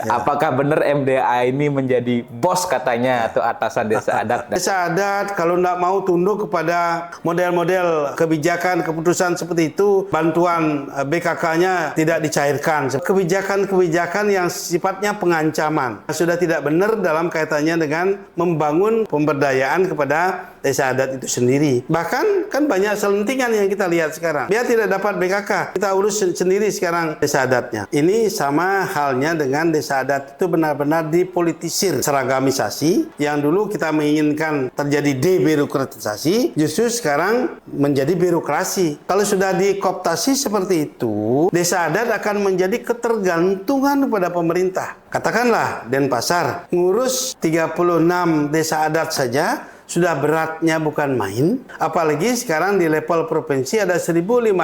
Apakah benar MDA ini menjadi bos katanya atau atasan desa adat? Desa adat kalau tidak mau tunduk kepada model-model kebijakan keputusan seperti itu, bantuan BKK-nya tidak dicairkan. Kebijakan-kebijakan yang sifatnya pengancaman sudah tidak benar dalam kaitannya dengan membangun pemberdayaan kepada desa adat itu sendiri. Bahkan kan banyak selentingan yang kita lihat sekarang. Dia tidak dapat BKK, kita urus sendiri sekarang desa adatnya. Ini sama halnya dengan desa adat itu benar-benar dipolitisir, seragamisasi. Yang dulu kita menginginkan terjadi debirokratisasi, justru sekarang menjadi birokrasi. Kalau sudah dikooptasi seperti itu, desa adat akan menjadi ketergantungan kepada pemerintah. Katakanlah Denpasar ngurus 36 desa adat saja sudah beratnya bukan main, apalagi sekarang di level provinsi ada 1.500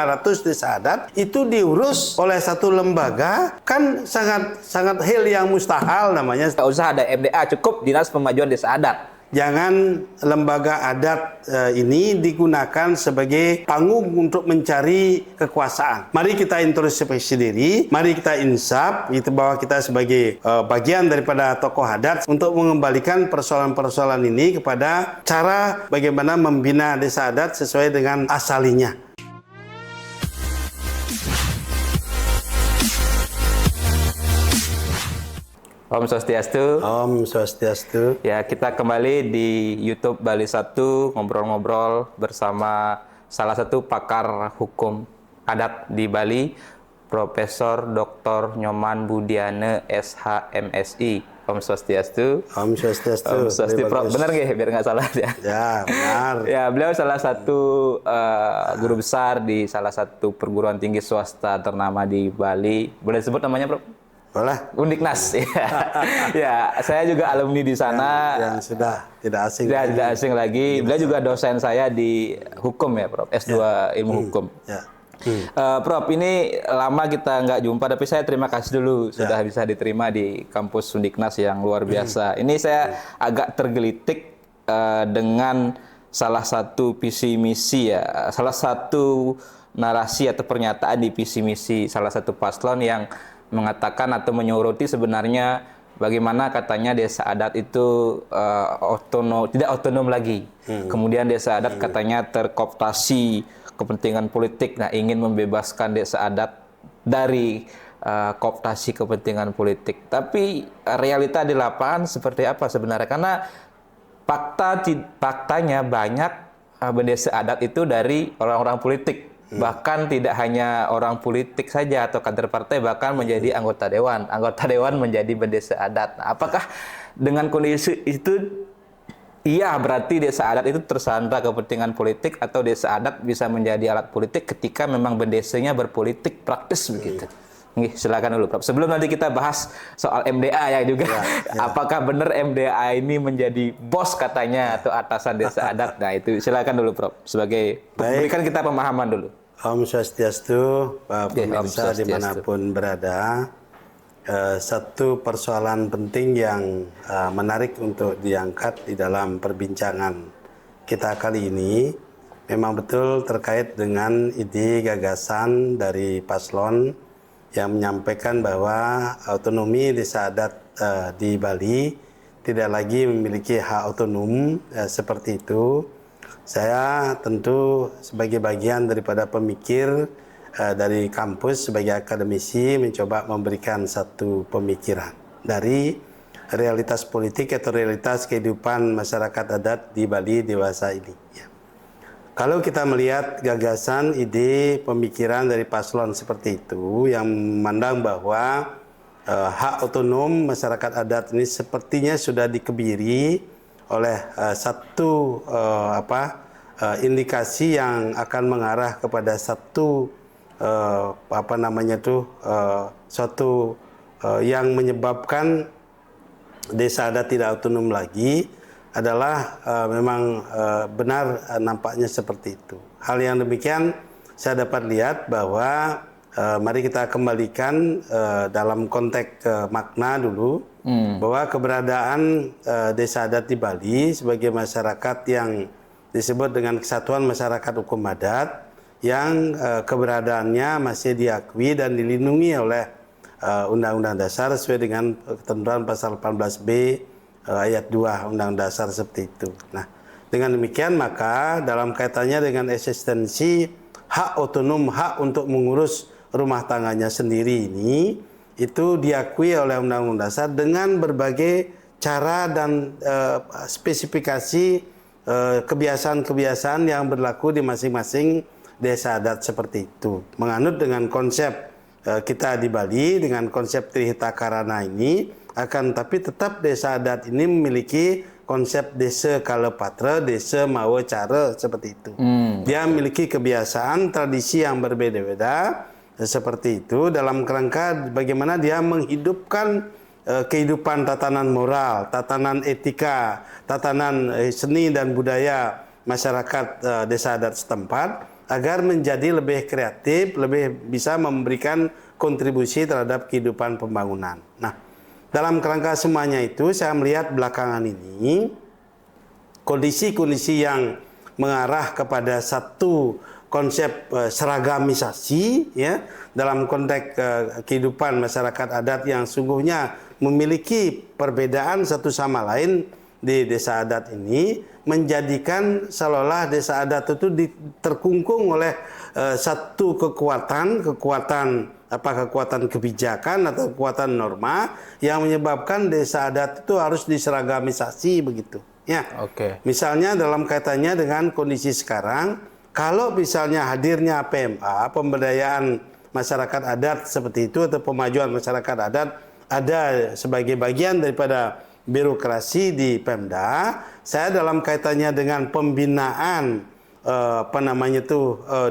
desa adat, itu diurus oleh satu lembaga, kan sangat hal yang mustahil namanya. Tidak usah ada MDA, cukup Dinas Pemajuan Desa Adat. Jangan lembaga adat ini digunakan sebagai panggung untuk mencari kekuasaan. Mari kita introspeksi diri, mari kita insaf, itu bahwa kita sebagai bagian daripada tokoh adat untuk mengembalikan persoalan-persoalan ini kepada cara bagaimana membina desa adat sesuai dengan asalinya. Om Swastiastu. Om Swastiastu. Ya, kita kembali di YouTube Bali 1 ngobrol-ngobrol bersama salah satu pakar hukum adat di Bali, Profesor Dr. Nyoman Budiane SH.MSI. Om Swastiastu. Om Swastiastu. Om Swastiastu. Prof, benar nggak biar nggak salah ya? Ya, benar. Ya, beliau salah satu guru besar di salah satu perguruan tinggi swasta ternama di Bali. Boleh disebut namanya, Prof? Boleh. Undiknas. Ya, saya juga alumni di sana. Yang sudah tidak asing. Tidak asing lagi. Beliau juga dosen saya di hukum ya, Prof. S2 ilmu hukum. Ya. Prof, ini lama kita nggak jumpa, tapi saya terima kasih dulu sudah bisa diterima di kampus Undiknas yang luar biasa. Ini saya agak tergelitik dengan salah satu visi misi ya, salah satu narasi atau pernyataan di visi misi salah satu paslon yang mengatakan atau menyoroti sebenarnya bagaimana katanya desa adat itu tidak otonom lagi. Kemudian desa adat katanya terkooptasi kepentingan politik. Nah, ingin membebaskan desa adat dari kooptasi kepentingan politik. Tapi realita di lapangan seperti apa sebenarnya? Karena faktanya banyak desa adat itu dari orang-orang politik. Bahkan tidak hanya orang politik saja atau kader partai, bahkan menjadi anggota dewan. Anggota dewan menjadi bendesa adat. Nah, apakah dengan kondisi itu, iya berarti desa adat itu tersandra kepentingan politik, atau desa adat bisa menjadi alat politik ketika memang bendesanya berpolitik praktis begitu? Silakan dulu, Prof. Sebelum nanti kita bahas soal MDA ya juga. Apakah benar MDA ini menjadi bos katanya atau atasan desa adat? Nah, itu silakan dulu, Prof. Sebagai berikan kita pemahaman dulu. Om Swastiastu, Pak pemirsa dimanapun berada. Satu persoalan penting yang menarik untuk diangkat di dalam perbincangan kita kali ini memang betul terkait dengan ide gagasan dari paslon yang menyampaikan bahwa otonomi desa adat di Bali tidak lagi memiliki hak otonom seperti itu. Saya tentu sebagai bagian daripada pemikir dari kampus sebagai akademisi mencoba memberikan satu pemikiran dari realitas politik atau realitas kehidupan masyarakat adat di Bali dewasa ini. Ya. Kalau kita melihat gagasan, ide, pemikiran dari paslon seperti itu yang memandang bahwa hak otonom masyarakat adat ini sepertinya sudah dikebiri oleh satu indikasi yang akan mengarah kepada satu suatu yang menyebabkan desa adat tidak otonom lagi adalah memang benar nampaknya seperti itu. Hal yang demikian saya dapat lihat bahwa mari kita kembalikan dalam konteks makna dulu bahwa keberadaan desa adat di Bali sebagai masyarakat yang disebut dengan kesatuan masyarakat hukum adat yang keberadaannya masih diakui dan dilindungi oleh Undang-Undang Dasar sesuai dengan ketentuan pasal 18B ayat 2 Undang-Undang Dasar seperti itu. Nah, dengan demikian maka dalam kaitannya dengan eksistensi hak otonom, hak untuk mengurus rumah tangganya sendiri ini, itu diakui oleh Undang-Undang Dasar dengan berbagai cara dan spesifikasi kebiasaan-kebiasaan yang berlaku di masing-masing desa adat seperti itu. Menganut dengan konsep kita di Bali dengan konsep Trihita Karana ini, akan tapi tetap desa adat ini memiliki konsep desa Kalepatra, desa Mawa Cara seperti itu. Dia memiliki kebiasaan, tradisi yang berbeda-beda seperti itu dalam kerangka bagaimana dia menghidupkan kehidupan tatanan moral, tatanan etika, tatanan seni dan budaya masyarakat desa adat setempat agar menjadi lebih kreatif, lebih bisa memberikan kontribusi terhadap kehidupan pembangunan. Nah, dalam kerangka semuanya itu saya melihat belakangan ini kondisi-kondisi yang mengarah kepada satu konsep seragamisasi ya dalam konteks kehidupan masyarakat adat yang sungguhnya memiliki perbedaan satu sama lain di desa adat ini, menjadikan seolah-olah desa adat itu terkungkung oleh satu kekuatan kebijakan atau kekuatan norma yang menyebabkan desa adat itu harus diseragamisasi begitu. Ya. Oke. Misalnya dalam kaitannya dengan kondisi sekarang, kalau misalnya hadirnya PMA, pemberdayaan masyarakat adat seperti itu atau pemajuan masyarakat adat ada sebagai bagian daripada birokrasi di Pemda, saya dalam kaitannya dengan pembinaan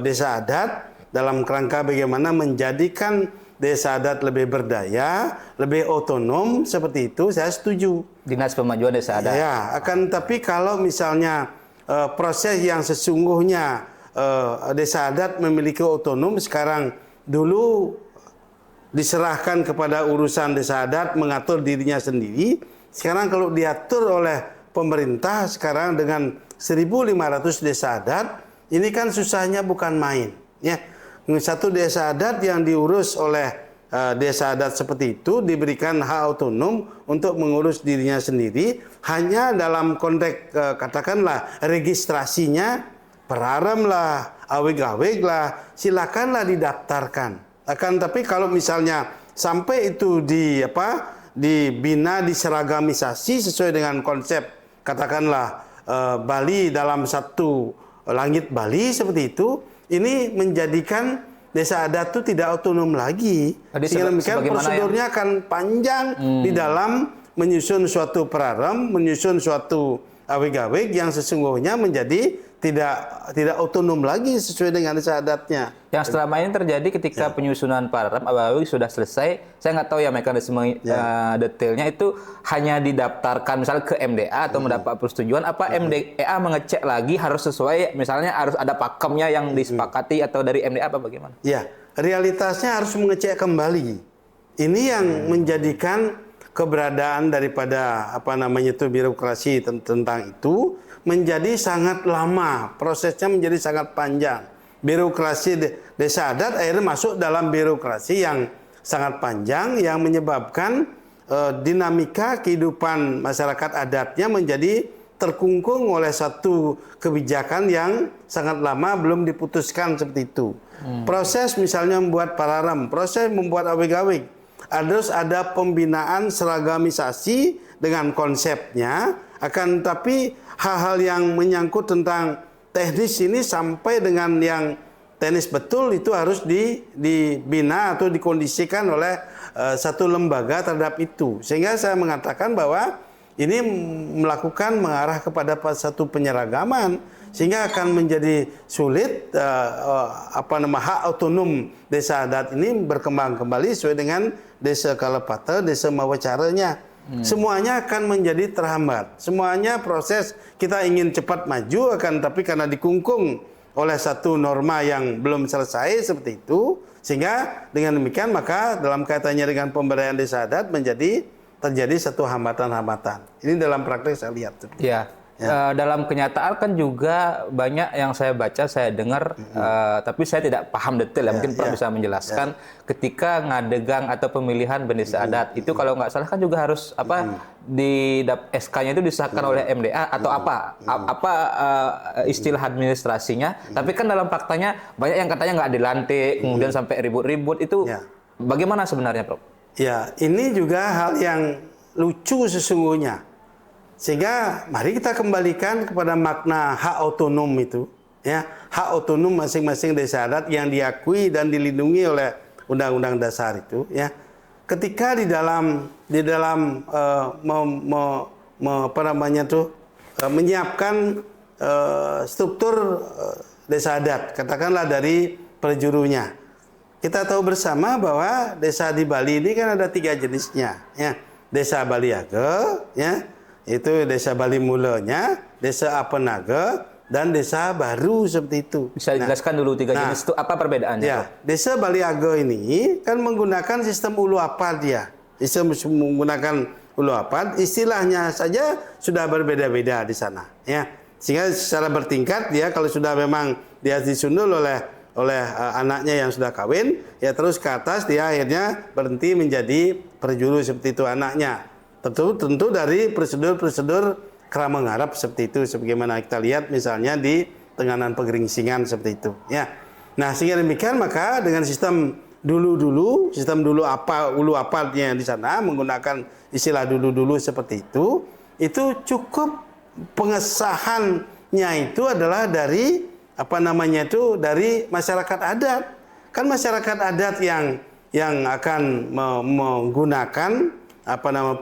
desa adat dalam kerangka bagaimana menjadikan desa adat lebih berdaya, lebih otonom seperti itu, saya setuju. Dinas Pemajuan Desa Adat. Ya, akan tapi kalau misalnya proses yang sesungguhnya desa adat memiliki otonom sekarang dulu diserahkan kepada urusan desa adat mengatur dirinya sendiri. Sekarang kalau diatur oleh pemerintah sekarang dengan 1.500 desa adat, ini kan susahnya bukan main. Ya, satu desa adat yang diurus oleh desa adat seperti itu diberikan hak otonom untuk mengurus dirinya sendiri, hanya dalam konteks katakanlah registrasinya, perarem lah, aweg-aweg lah, silakanlah didaftarkan. Akan tapi kalau misalnya sampai itu dibina, diseragamisasi sesuai dengan konsep katakanlah Bali dalam satu langit Bali seperti itu, ini menjadikan desa adat itu tidak otonom lagi. Sehingga demikian prosedurnya akan panjang di dalam menyusun suatu perarem, menyusun suatu aweg-aweg yang sesungguhnya menjadi tidak otonom lagi sesuai dengan desa adatnya. Yang selama ini terjadi ketika penyusunan pararem aweg sudah selesai, saya nggak tahu ya mekanisme detailnya itu hanya didaftarkan misalnya ke MDA atau mendapat persetujuan, apa MDA mengecek lagi harus sesuai, misalnya harus ada pakemnya yang disepakati atau dari MDA apa bagaimana? Ya, realitasnya harus mengecek kembali. Ini yang menjadikan keberadaan daripada birokrasi tentang itu menjadi sangat lama, prosesnya menjadi sangat panjang. Birokrasi desa adat akhirnya masuk dalam birokrasi yang sangat panjang yang menyebabkan dinamika kehidupan masyarakat adatnya menjadi terkungkung oleh satu kebijakan yang sangat lama belum diputuskan seperti itu. Proses misalnya membuat pararem, proses membuat aweg-aweg, harus ada pembinaan seragamisasi dengan konsepnya, akan tapi hal-hal yang menyangkut tentang teknis ini sampai dengan yang teknis betul itu harus dibina atau dikondisikan oleh satu lembaga terhadap itu. Sehingga saya mengatakan bahwa ini mengarah kepada satu penyeragaman sehingga akan menjadi sulit hak otonom desa adat ini berkembang kembali sesuai dengan desa Kalepatra, desa Mawa Caranya. Semuanya akan menjadi terhambat. Semuanya proses kita ingin cepat maju akan tapi karena dikungkung oleh satu norma yang belum selesai seperti itu, sehingga dengan demikian maka dalam kaitannya dengan pemberdayaan desa adat terjadi satu hambatan-hambatan. Ini dalam praktek saya lihat. Ya, Dalam kenyataan kan juga banyak yang saya baca, saya dengar, tapi saya tidak paham detail. Mungkin Prof bisa menjelaskan. Ketika ngadegang atau pemilihan desa adat itu kalau nggak salah kan juga harus di SK-nya itu disahkan oleh MDA atau apa istilah administrasinya. Tapi kan dalam faktanya banyak yang katanya nggak dilantik, kemudian sampai ribut-ribut itu. Bagaimana sebenarnya, Prof? Ya, ini juga hal yang lucu sesungguhnya. Sehingga mari kita kembalikan kepada makna hak otonom itu, ya, hak otonom masing-masing desa adat yang diakui dan dilindungi oleh Undang-Undang Dasar itu, ya. Ketika menyiapkan struktur desa adat, katakanlah dari perjurunya. Kita tahu bersama bahwa desa di Bali ini kan ada 3 jenisnya, ya. Desa Baliage, ya. Itu desa Bali Mulanya, desa Apenaga, dan desa baru seperti itu. Bisa dijelaskan dulu 3 jenis itu apa perbedaannya? Ya, desa Baliage ini kan menggunakan sistem ulu apad ya. Sistem menggunakan ulu apad, istilahnya saja sudah berbeda-beda di sana. Ya, sehingga secara bertingkat dia kalau sudah memang dia disundul oleh anaknya yang sudah kawin, ya terus ke atas dia akhirnya berhenti menjadi perjuru seperti itu anaknya. Tentu dari prosedur-prosedur Keramang Arab seperti itu, sebagaimana kita lihat misalnya di Tenganan Pegeringsingan seperti itu. Ya, nah sehingga demikian maka dengan sistem dulu ulu apadnya di sana menggunakan istilah dulu seperti itu cukup pengesahannya itu adalah dari dari masyarakat adat. Kan masyarakat adat yang akan menggunakan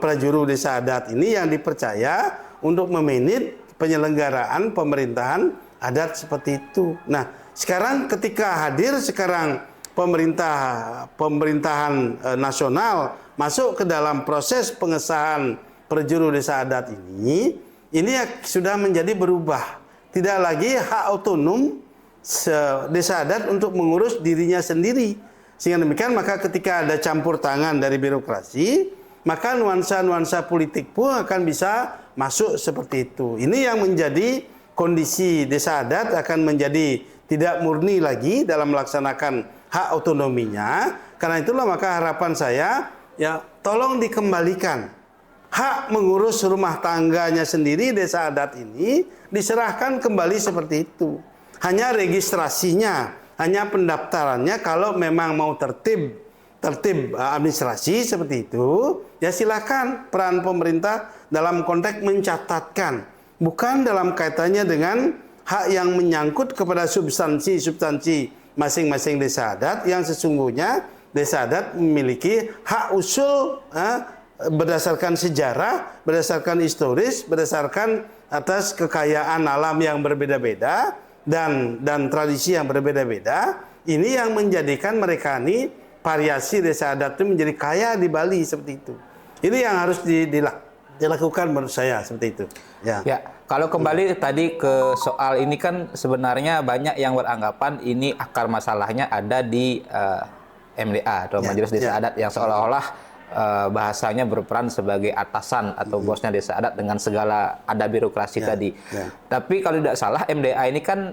prajuru desa adat ini yang dipercaya untuk memanage penyelenggaraan pemerintahan adat seperti itu. Nah, sekarang ketika pemerintahan nasional masuk ke dalam proses pengesahan prajuru desa adat ini sudah menjadi berubah. Tidak lagi hak otonom desa adat untuk mengurus dirinya sendiri. Sehingga demikian maka ketika ada campur tangan dari birokrasi, maka nuansa-nuansa politik pun akan bisa masuk seperti itu. Ini yang menjadi kondisi desa adat akan menjadi tidak murni lagi dalam melaksanakan hak otonominya. Karena itulah maka harapan saya, ya tolong dikembalikan. Hak mengurus rumah tangganya sendiri desa adat ini diserahkan kembali seperti itu. Hanya registrasinya, hanya pendaftarannya kalau memang mau tertib administrasi seperti itu, ya silakan peran pemerintah dalam konteks mencatatkan, bukan dalam kaitannya dengan hak yang menyangkut kepada substansi masing-masing desa adat yang sesungguhnya desa adat memiliki hak usul berdasarkan sejarah, berdasarkan historis, berdasarkan atas kekayaan alam yang berbeda-beda dan tradisi yang berbeda-beda. Ini yang menjadikan mereka ini variasi desa adat itu menjadi kaya di Bali seperti itu. Ini yang harus dilakukan menurut saya seperti itu. Ya. Kalau kembali tadi ke soal ini kan sebenarnya banyak yang beranggapan ini akar masalahnya ada di MDA atau Majelis Desa Adat yang seolah-olah bahasanya berperan sebagai atasan atau bosnya desa adat dengan segala ada birokrasi tadi. Tapi kalau tidak salah MDA ini kan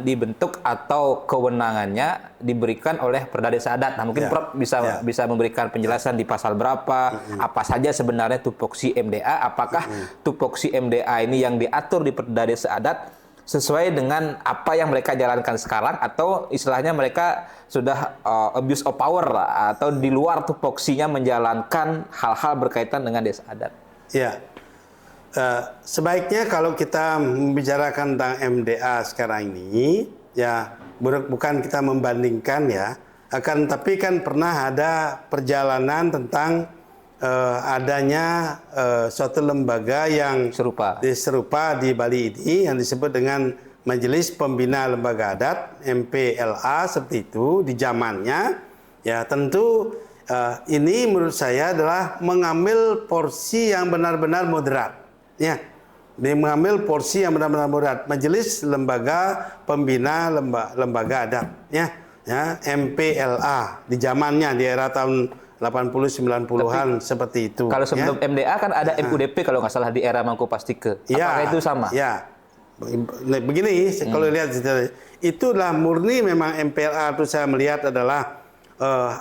dibentuk atau kewenangannya diberikan oleh Perda Desa Adat. Nah mungkin Prof bisa memberikan penjelasan di pasal berapa, apa saja sebenarnya tupoksi MDA, apakah tupoksi MDA ini yang diatur di Perda Desa Adat sesuai dengan apa yang mereka jalankan sekarang atau istilahnya mereka sudah abuse of power atau di luar tupoksinya menjalankan hal-hal berkaitan dengan desa adat. Ya, sebaiknya kalau kita membicarakan tentang MDA sekarang ini, ya bukan kita membandingkan ya, tapi kan pernah ada perjalanan tentang adanya suatu lembaga yang serupa di Bali ini yang disebut dengan Majelis Pembina Lembaga Adat MPLA seperti itu di zamannya. Ya tentu ini menurut saya adalah mengambil porsi yang benar-benar moderat. Ya, mengambil porsi yang benar-benar moderat. Majelis Lembaga Pembina Lembaga Adat. Ya, MPLA di zamannya di era tahun 80-90-an seperti itu. Kalau sebelum MDA kan ada MUDP kalau nggak salah di era Mangku Pastike. Apakah itu sama? Ya. Begini, kalau lihat itulah murni memang MPLA itu saya melihat adalah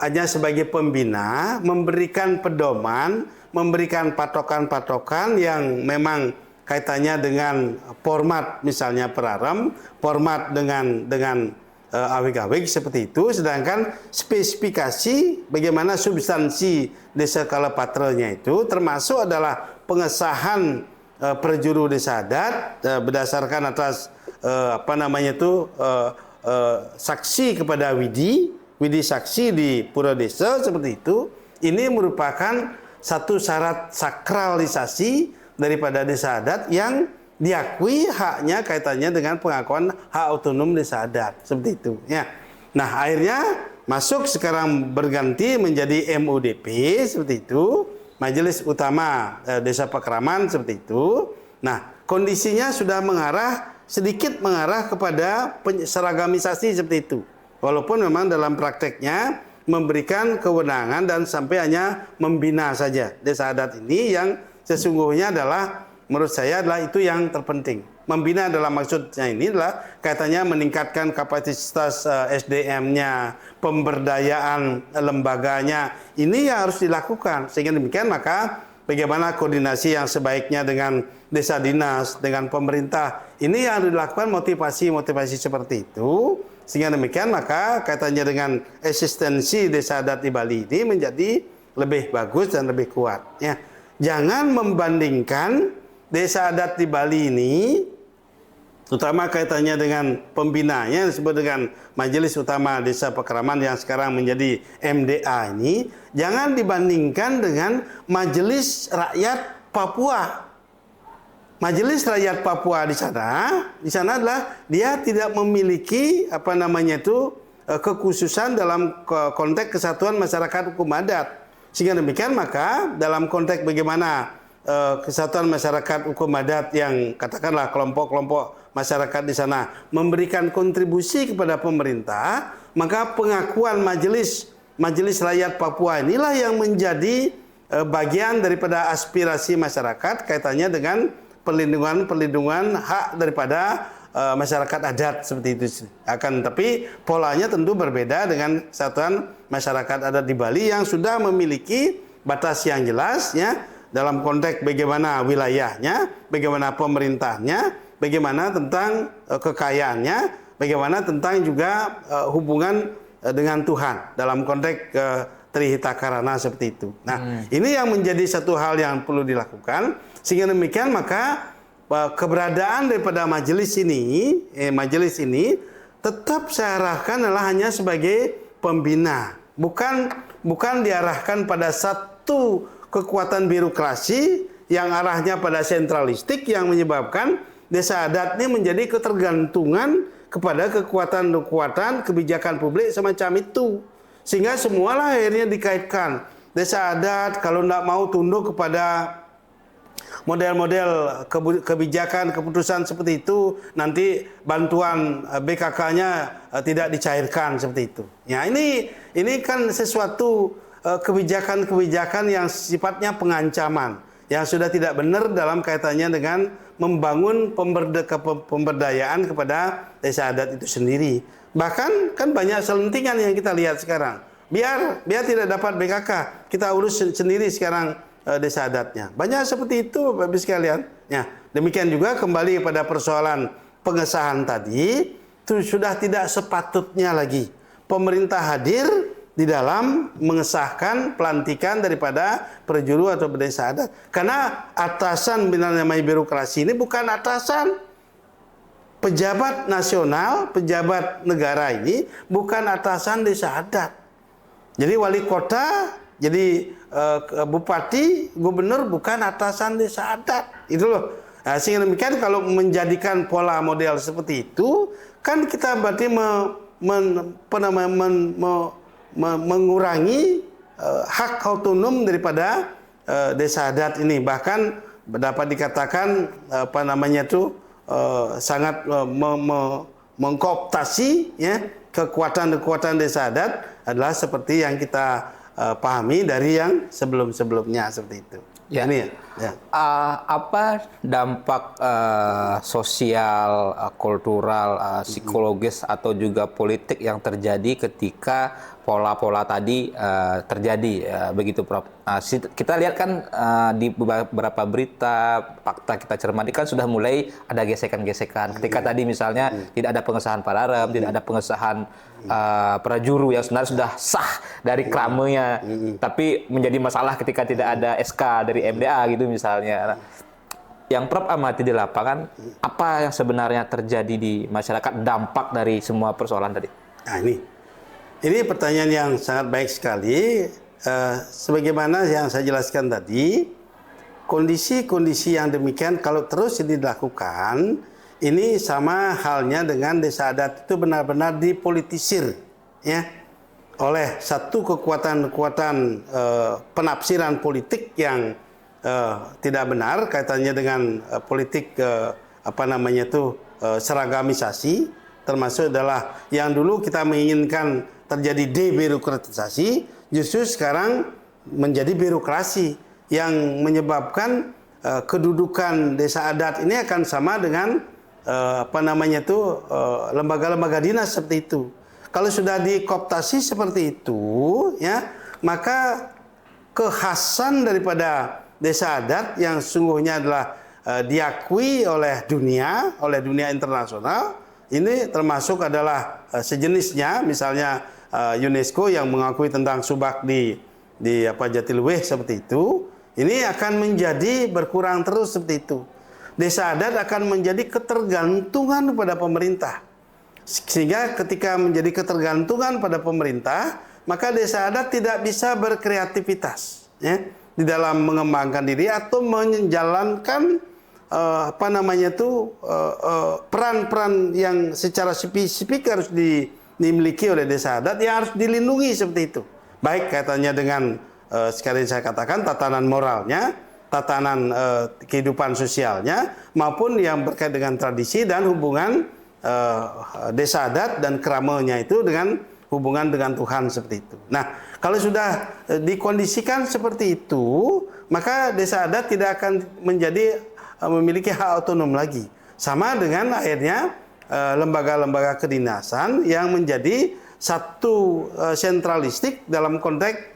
hanya sebagai pembina, memberikan pedoman, memberikan patokan-patokan yang memang kaitannya dengan format misalnya Perarem, format dengan awik-awik seperti itu, sedangkan spesifikasi bagaimana substansi desa Kalapatranya itu termasuk adalah pengesahan perjuru desa adat berdasarkan atas saksi kepada Widi saksi di Pura Desa seperti itu. Ini merupakan satu syarat sakralisasi daripada desa adat yang diakui haknya kaitannya dengan pengakuan hak otonom desa adat seperti itu ya. Nah, akhirnya masuk sekarang berganti menjadi MUDP seperti itu, Majelis Utama Desa Pakraman seperti itu. Nah, kondisinya sudah sedikit mengarah kepada seragamisasi seperti itu. Walaupun memang dalam prakteknya memberikan kewenangan dan sampai hanya membina saja desa adat ini yang sesungguhnya adalah menurut saya adalah itu yang terpenting. Membina dalam maksudnya ini adalah kaitannya meningkatkan kapasitas SDM-nya, pemberdayaan lembaganya. Ini yang harus dilakukan. Sehingga demikian maka bagaimana koordinasi yang sebaiknya dengan desa dinas, dengan pemerintah. Ini yang harus dilakukan motivasi-motivasi seperti itu. Sehingga demikian maka kaitannya dengan eksistensi desa adat di Bali ini menjadi lebih bagus dan lebih kuat. Ya. Jangan membandingkan desa adat di Bali ini, terutama kaitannya dengan pembinanya yang disebut dengan Majelis Utama Desa Pakraman yang sekarang menjadi MDA ini, jangan dibandingkan dengan Majelis Rakyat Papua. Majelis Rakyat Papua di sana adalah dia tidak memiliki kekhususan dalam konteks kesatuan masyarakat hukum adat. Sehingga demikian maka dalam konteks bagaimana kesatuan masyarakat hukum adat yang katakanlah kelompok-kelompok masyarakat di sana memberikan kontribusi kepada pemerintah, maka pengakuan Majelis Rakyat Papua inilah yang menjadi bagian daripada aspirasi masyarakat kaitannya dengan perlindungan hak daripada masyarakat adat seperti itu. Tapi polanya tentu berbeda dengan kesatuan masyarakat adat di Bali yang sudah memiliki batas yang jelas ya dalam konteks bagaimana wilayahnya, bagaimana pemerintahnya, bagaimana tentang kekayaannya, bagaimana tentang juga hubungan dengan Tuhan dalam konteks Trihita Karana seperti itu. Nah, ini yang menjadi satu hal yang perlu dilakukan. Sehingga demikian maka keberadaan daripada majelis ini tetap saya arahkan adalah hanya sebagai pembina, bukan diarahkan pada satu kekuatan birokrasi yang arahnya pada sentralistik yang menyebabkan desa adat ini menjadi ketergantungan kepada kekuatan kebijakan publik semacam itu, sehingga semualah akhirnya dikaitkan. Desa adat kalau tidak mau tunduk kepada model-model kebijakan keputusan seperti itu, nanti bantuan BKK-nya tidak dicairkan seperti itu. Ya, ini kan sesuatu kebijakan-kebijakan yang sifatnya pengancaman, yang sudah tidak benar dalam kaitannya dengan membangun pemberdayaan kepada desa adat itu sendiri. Bahkan kan banyak selentingan yang kita lihat sekarang. Biar tidak dapat BKK, kita urus sendiri sekarang desa adatnya. Banyak seperti itu Bapak Ibu sekalian. Ya, demikian juga kembali pada persoalan pengesahan tadi, itu sudah tidak sepatutnya lagi pemerintah hadir di dalam mengesahkan pelantikan daripada perjuru atau desa adat. Karena atasan namanya birokrasi ini bukan atasan. Pejabat nasional, pejabat negara ini bukan atasan desa adat. Jadi wali kota, jadi bupati, gubernur bukan atasan desa adat. Itu loh. Nah, sehingga demikian kalau menjadikan pola model seperti itu, kan kita berarti mengurangi hak otonom daripada desa adat ini. Bahkan dapat dikatakan sangat mengkooptasi ya kekuatan desa adat adalah seperti yang kita pahami dari yang sebelum-sebelumnya seperti itu. Ya. Ini ya. Apa dampak sosial, kultural, psikologis atau juga politik yang terjadi ketika pola-pola tadi terjadi, begitu Prof? Kita lihat kan di beberapa berita, fakta kita cermati kan sudah mulai ada gesekan-gesekan. Ketika tadi misalnya tidak ada pengesahan pararem, tidak ada pengesahan prajuru yang sebenarnya sudah sah dari kramenya, tapi menjadi masalah ketika tidak ada SK dari MDA gitu misalnya. Nah, yang Prof amati di lapangan, apa yang sebenarnya terjadi di masyarakat, dampak dari semua persoalan tadi? Nah ini pertanyaan yang sangat baik sekali. Sebagaimana yang saya jelaskan tadi, kondisi-kondisi yang demikian kalau terus dilakukan, ini sama halnya dengan desa adat itu benar-benar dipolitisir, ya, oleh satu kekuatan-kekuatan penafsiran politik yang tidak benar kaitannya dengan politik seragamisasi, termasuk adalah yang dulu kita menginginkan terjadi debirokratisasi, justru sekarang menjadi birokrasi yang menyebabkan kedudukan desa adat ini akan sama dengan lembaga-lembaga dinas seperti itu. Kalau sudah dikooptasi seperti itu, ya, maka kekhasan daripada desa adat yang sungguhnya adalah diakui oleh dunia internasional, ini termasuk adalah sejenisnya, misalnya UNESCO yang mengakui tentang subak di Jatiluwih seperti itu, ini akan menjadi berkurang terus seperti itu. Desa adat akan menjadi ketergantungan pada pemerintah. Sehingga ketika menjadi ketergantungan pada pemerintah, maka desa adat tidak bisa berkreativitas, ya, di dalam mengembangkan diri atau menjalankan peran-peran yang secara spesifik harus dimiliki oleh desa adat, yang harus dilindungi seperti itu. Baik kaitannya dengan sekali saya katakan tatanan moralnya, tatanan kehidupan sosialnya, maupun yang berkait dengan tradisi dan hubungan desa adat dan keramanya itu dengan hubungan dengan Tuhan seperti itu. Nah, kalau sudah dikondisikan seperti itu, maka desa adat tidak akan memiliki hak otonom lagi. Sama dengan akhirnya lembaga-lembaga kedinasan yang menjadi satu sentralistik dalam konteks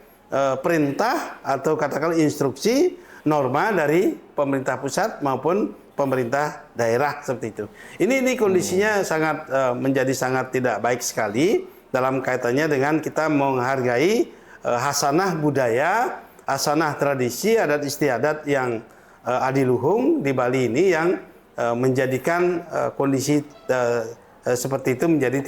perintah atau katakanlah instruksi norma dari pemerintah pusat maupun pemerintah daerah seperti itu. Ini kondisinya menjadi sangat tidak baik sekali dalam kaitannya dengan kita menghargai hasanah budaya, hasanah tradisi, adat istiadat yang adiluhung di Bali ini yang menjadikan kondisi seperti itu menjadi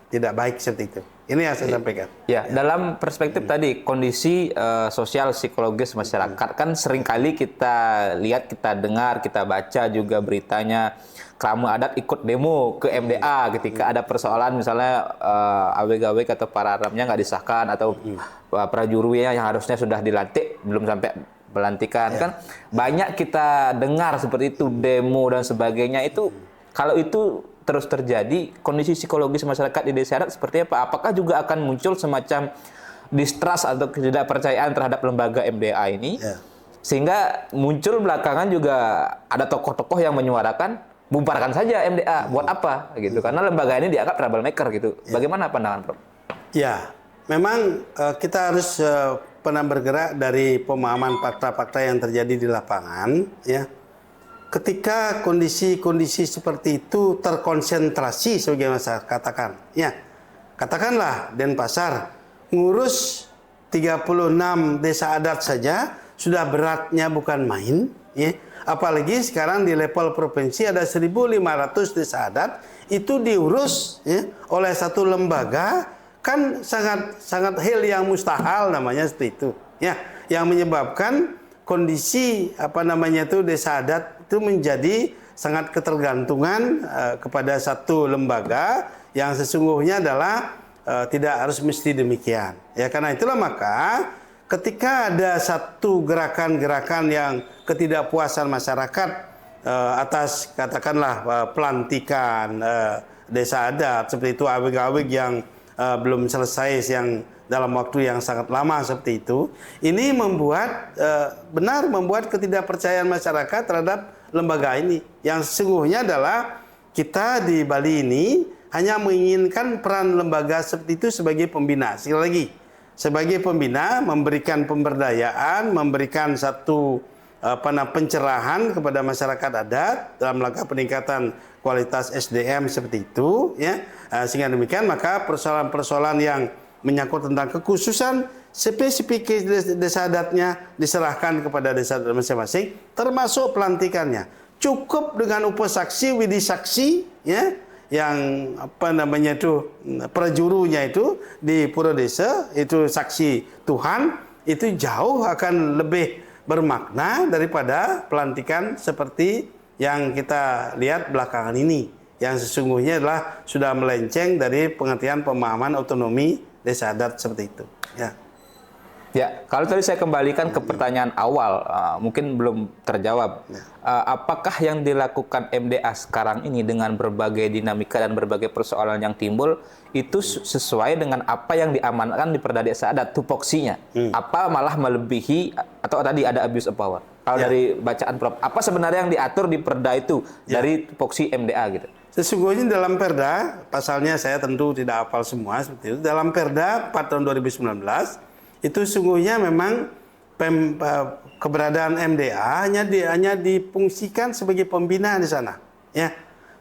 tidak baik seperti itu. Ini yang saya sampaikan. Ya, dalam perspektif tadi kondisi sosial psikologis masyarakat, kan seringkali kita lihat, kita dengar, kita baca juga beritanya Krama adat ikut demo ke MDA ketika ada persoalan misalnya aweg-aweg atau pararamnya nggak disahkan atau prajurunya yang harusnya sudah dilantik belum sampai pelantikan, kan banyak kita dengar seperti itu, demo dan sebagainya. Itu kalau itu terus terjadi, kondisi psikologis masyarakat di desa adat seperti apa? Apakah juga akan muncul semacam distrust atau ketidakpercayaan terhadap lembaga MDA ini? Sehingga muncul belakangan juga ada tokoh-tokoh yang menyuarakan bubarkan saja MDA, buat apa gitu? Karena lembaga ini dianggap troublemaker gitu. Bagaimana pandangan Prof? Ya, memang kita harus pernah bergerak dari pemahaman fakta-fakta yang terjadi di lapangan, ya. Ketika kondisi-kondisi seperti itu terkonsentrasi sebagai saya katakan, ya, katakanlah Denpasar ngurus 36 desa adat saja sudah beratnya bukan main, ya. Apalagi sekarang di level provinsi ada 1.500 desa adat itu diurus, ya, oleh satu lembaga, kan sangat hal yang mustahil namanya seperti itu, ya, yang menyebabkan kondisi desa adat itu menjadi sangat ketergantungan kepada satu lembaga yang sesungguhnya adalah tidak harus mesti demikian. Ya, karena itulah maka ketika ada satu gerakan-gerakan yang ketidakpuasan masyarakat atas katakanlah pelantikan desa adat seperti itu, aweg-aweg yang belum selesai yang dalam waktu yang sangat lama seperti itu. Ini membuat membuat ketidakpercayaan masyarakat terhadap lembaga ini. Yang sesungguhnya adalah kita di Bali ini hanya menginginkan peran lembaga seperti itu sebagai pembina. Sekali lagi, sebagai pembina, memberikan pemberdayaan, memberikan satu pencerahan kepada masyarakat adat dalam rangka peningkatan kualitas SDM seperti itu, ya. Sehingga demikian maka persoalan-persoalan yang menyangkut tentang kekhususan spesifik desa adatnya diserahkan kepada desa adat masing-masing, termasuk pelantikannya. Cukup dengan upasaksi, widi saksi, ya, yang prajurunya itu di pura desa itu saksi Tuhan, itu jauh akan lebih bermakna daripada pelantikan seperti yang kita lihat belakangan ini, yang sesungguhnya adalah sudah melenceng dari pengertian pemahaman otonomi desa adat seperti itu. Ya. Ya, kalau tadi saya kembalikan ke pertanyaan awal, mungkin belum terjawab. Apakah yang dilakukan MDA sekarang ini dengan berbagai dinamika dan berbagai persoalan yang timbul itu sesuai dengan apa yang diamankan di Perda Desa Adat, tupoksinya? Apa malah melebihi atau tadi ada abuse of power? Kalau dari bacaan Prof, apa sebenarnya yang diatur di Perda itu dari tupoksi MDA gitu? Sesungguhnya dalam Perda, pasalnya saya tentu tidak hafal semua seperti itu. Dalam Perda 4 tahun 2019 itu sungguhnya memang keberadaan MDA hanya difungsikan sebagai pembina di sana, ya,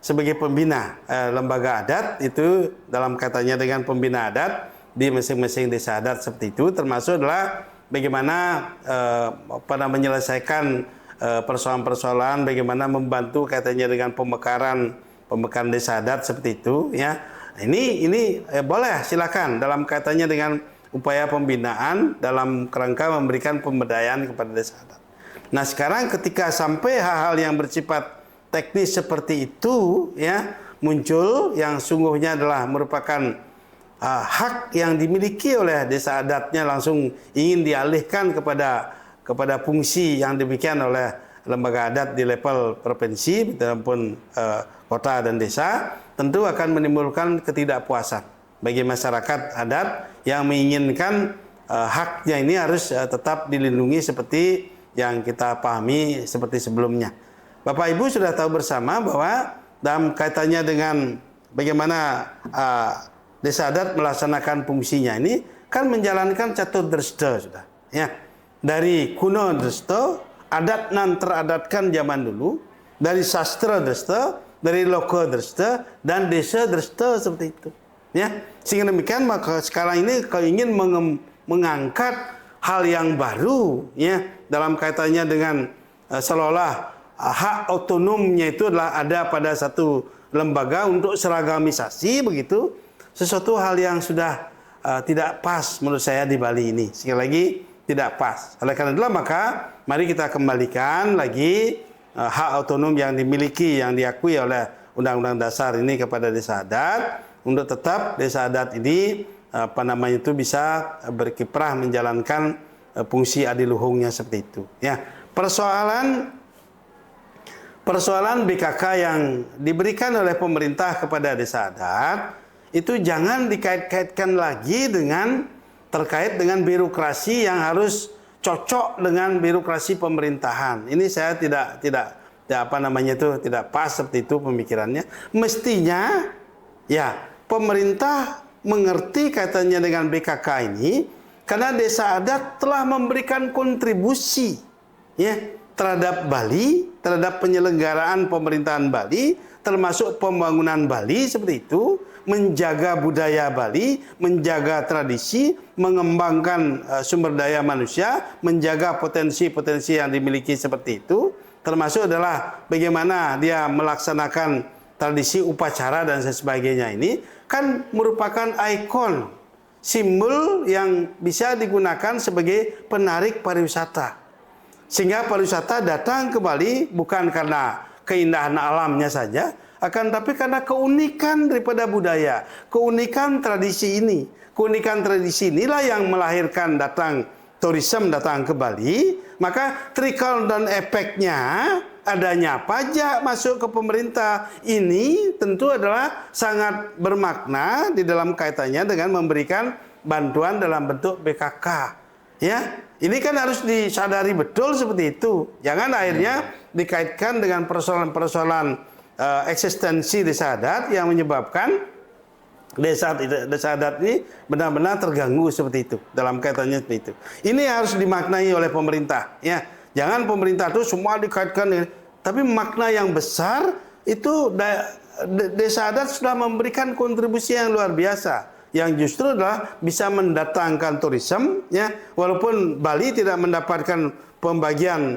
sebagai pembina lembaga adat itu dalam katanya dengan pembina adat di masing-masing desa adat seperti itu, termasuk adalah bagaimana menyelesaikan persoalan-persoalan, bagaimana membantu katanya dengan pemekaran desa adat seperti itu, ya. Ini boleh silakan dalam kaitannya dengan upaya pembinaan dalam kerangka memberikan pemberdayaan kepada desa adat. Nah, sekarang ketika sampai hal-hal yang bersifat teknis seperti itu, ya, muncul yang sungguhnya adalah merupakan hak yang dimiliki oleh desa adatnya langsung ingin dialihkan kepada fungsi yang demikian oleh lembaga adat di level provinsi maupun kota dan desa, tentu akan menimbulkan ketidakpuasan bagi masyarakat adat yang menginginkan haknya ini harus tetap dilindungi seperti yang kita pahami seperti sebelumnya. Bapak Ibu sudah tahu bersama bahwa dalam kaitannya dengan bagaimana desa adat melaksanakan fungsinya ini kan menjalankan catur dresta sudah, ya. Dari kuno dresta, adat nan teradatkan zaman dulu, dari sastra dresta, dari loka dresta, dan desa dresta seperti itu. Ya, sehingga demikian maka sekarang ini kalau ingin mengangkat hal yang baru, ya, dalam kaitannya dengan seolah-olah hak otonomnya itu adalah ada pada satu lembaga untuk seragamisasi begitu, sesuatu hal yang sudah tidak pas menurut saya di Bali ini. Sekali lagi tidak pas. Oleh karena itulah maka mari kita kembalikan lagi hak otonom yang dimiliki, yang diakui oleh Undang-Undang Dasar ini kepada desa adat, untuk tetap desa adat ini bisa berkiprah menjalankan fungsi adiluhungnya seperti itu, ya. Persoalan BKK yang diberikan oleh pemerintah kepada desa adat itu jangan dikait-kaitkan lagi terkait dengan birokrasi yang harus cocok dengan birokrasi pemerintahan. Ini saya tidak pas seperti itu pemikirannya. Mestinya, ya, pemerintah mengerti kaitannya dengan BKK ini karena desa adat telah memberikan kontribusi, ya, terhadap Bali, terhadap penyelenggaraan pemerintahan Bali, termasuk pembangunan Bali seperti itu, menjaga budaya Bali, menjaga tradisi, mengembangkan sumber daya manusia, menjaga potensi-potensi yang dimiliki seperti itu, termasuk adalah bagaimana dia melaksanakan tradisi upacara dan sebagainya ini kan merupakan ikon, simbol yang bisa digunakan sebagai penarik pariwisata. Sehingga pariwisata datang ke Bali bukan karena keindahan alamnya saja, akan tapi karena keunikan daripada budaya, keunikan tradisi ini. Keunikan tradisi inilah yang melahirkan turisme datang ke Bali, maka trickle down efeknya adanya pajak masuk ke pemerintah ini tentu adalah sangat bermakna di dalam kaitannya dengan memberikan bantuan dalam bentuk BKK. Ya, ini kan harus disadari betul seperti itu. Jangan akhirnya dikaitkan dengan persoalan-persoalan eksistensi desa adat yang menyebabkan desa adat ini benar-benar terganggu seperti itu dalam kaitannya seperti itu. Ini harus dimaknai oleh pemerintah. Ya, jangan pemerintah itu semua dikaitkan dengan, tapi makna yang besar itu desa adat sudah memberikan kontribusi yang luar biasa. Yang justru adalah bisa mendatangkan turisme, ya, walaupun Bali tidak mendapatkan pembagian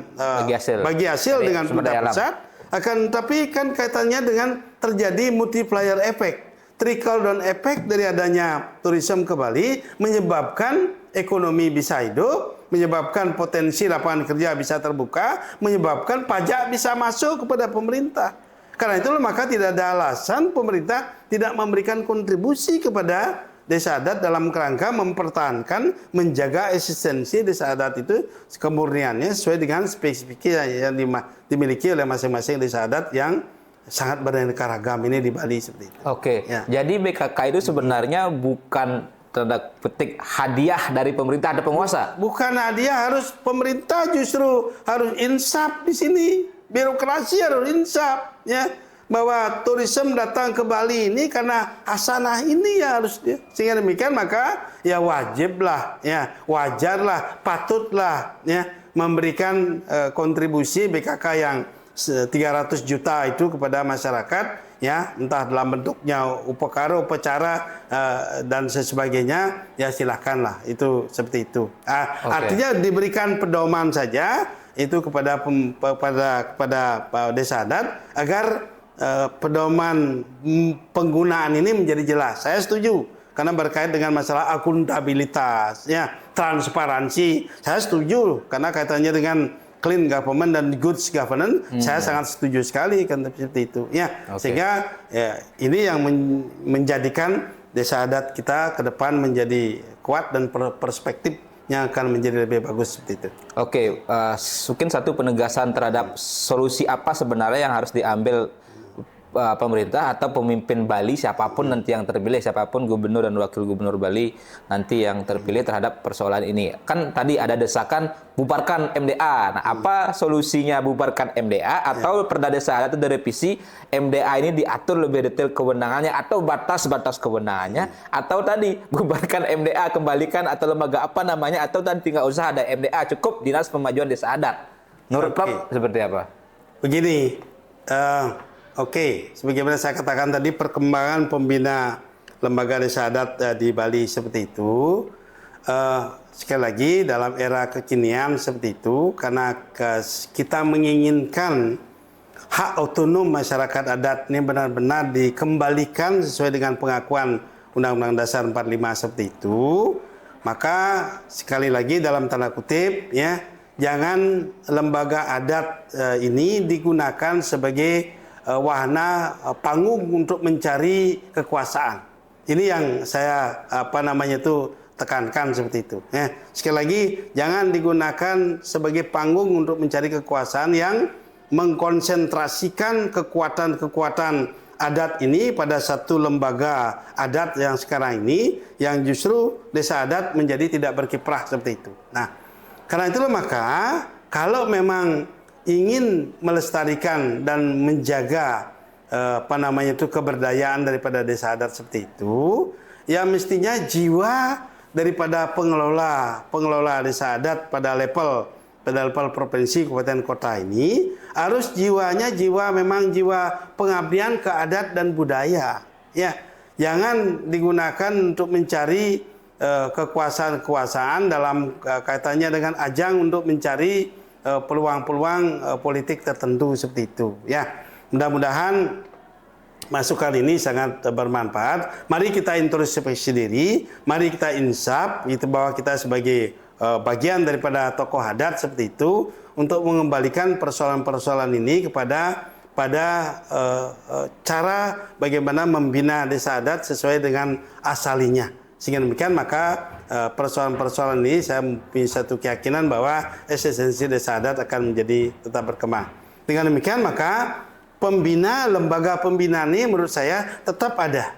bagi hasil dengan pemerintah pusat, tapi kan kaitannya dengan terjadi multiplier effect, trickle down effect dari adanya turisme ke Bali, menyebabkan ekonomi bisa hidup, menyebabkan potensi lapangan kerja bisa terbuka, menyebabkan pajak bisa masuk kepada pemerintah. Karena itu maka tidak ada alasan pemerintah tidak memberikan kontribusi kepada desa adat dalam kerangka mempertahankan, menjaga eksistensi desa adat itu kemurniannya sesuai dengan spesifikasi yang dimiliki oleh masing-masing desa adat yang sangat beraneka ragam ini di Bali seperti itu. Oke, ya. Jadi BKK itu sebenarnya bukan tanda petik hadiah dari pemerintah atau penguasa? Bukan hadiah, harus pemerintah justru harus insaf di sini. Birokrasi harus insaf, ya, bahwa turisme datang ke Bali ini karena hasanah ini ya harus dia. Sehingga demikian maka ya wajiblah, ya wajarlah, patutlah, ya memberikan kontribusi BKK yang 300 juta itu kepada masyarakat, ya, entah dalam bentuknya upekara, upacara dan sebagainya, ya silahkanlah, itu seperti itu. Artinya diberikan pedoman saja itu kepada desa adat agar pedoman penggunaan ini menjadi jelas. Saya setuju karena berkait dengan masalah akuntabilitas, ya, transparansi. Saya setuju karena kaitannya dengan clean government dan good governance. Saya sangat setuju sekali kan seperti itu. Ya, sehingga ya, ini yang menjadikan desa adat kita ke depan menjadi kuat dan perspektif yang akan menjadi lebih bagus seperti itu. Oke, mungkin satu penegasan terhadap solusi apa sebenarnya yang harus diambil pemerintah atau pemimpin Bali siapapun nanti yang terpilih, siapapun gubernur dan wakil gubernur Bali nanti yang terpilih terhadap persoalan ini. Kan tadi ada desakan bubarkan MDA. Nah, apa solusinya bubarkan MDA atau Perda Desa Adat itu direvisi, MDA ini diatur lebih detail kewenangannya atau batas-batas kewenangannya, atau tadi bubarkan MDA, kembalikan atau lembaga apa namanya, atau tadi tinggal usah ada MDA, cukup Dinas Pemajuan Desa Adat. Menurut Prof seperti apa? Begini, sebagaimana saya katakan tadi, perkembangan pembina lembaga desa adat di Bali seperti itu, sekali lagi dalam era kekinian seperti itu, karena kita menginginkan hak otonom masyarakat adat ini benar-benar dikembalikan sesuai dengan pengakuan Undang-Undang Dasar 45 seperti itu, maka sekali lagi dalam tanda kutip, ya, jangan lembaga adat ini digunakan sebagai wahana panggung untuk mencari kekuasaan. Ini yang saya tekankan seperti itu. Sekali lagi, jangan digunakan sebagai panggung untuk mencari kekuasaan yang mengkonsentrasikan kekuatan-kekuatan adat ini pada satu lembaga adat yang sekarang ini, yang justru desa adat menjadi tidak berkiprah seperti itu. Nah, karena itulah maka kalau memang ingin melestarikan dan menjaga keberdayaan daripada desa adat seperti itu, ya mestinya jiwa daripada pengelola desa adat pada level provinsi, kabupaten, kota ini harus jiwanya memang jiwa pengabdian ke adat dan budaya. Ya, jangan digunakan untuk mencari kekuasaan dalam kaitannya dengan ajang untuk mencari peluang-peluang politik tertentu seperti itu. Ya, mudah-mudahan masukan ini sangat bermanfaat. Mari kita introspeksi diri, mari kita insaf, itu bahwa kita sebagai bagian daripada tokoh adat seperti itu untuk mengembalikan persoalan-persoalan ini kepada cara bagaimana membina desa adat sesuai dengan asalinya. Sehingga demikian maka persoalan-persoalan ini saya punya satu keyakinan bahwa eksistensi desa adat akan menjadi tetap berkembang. Dengan demikian maka lembaga pembinaan ini menurut saya tetap ada.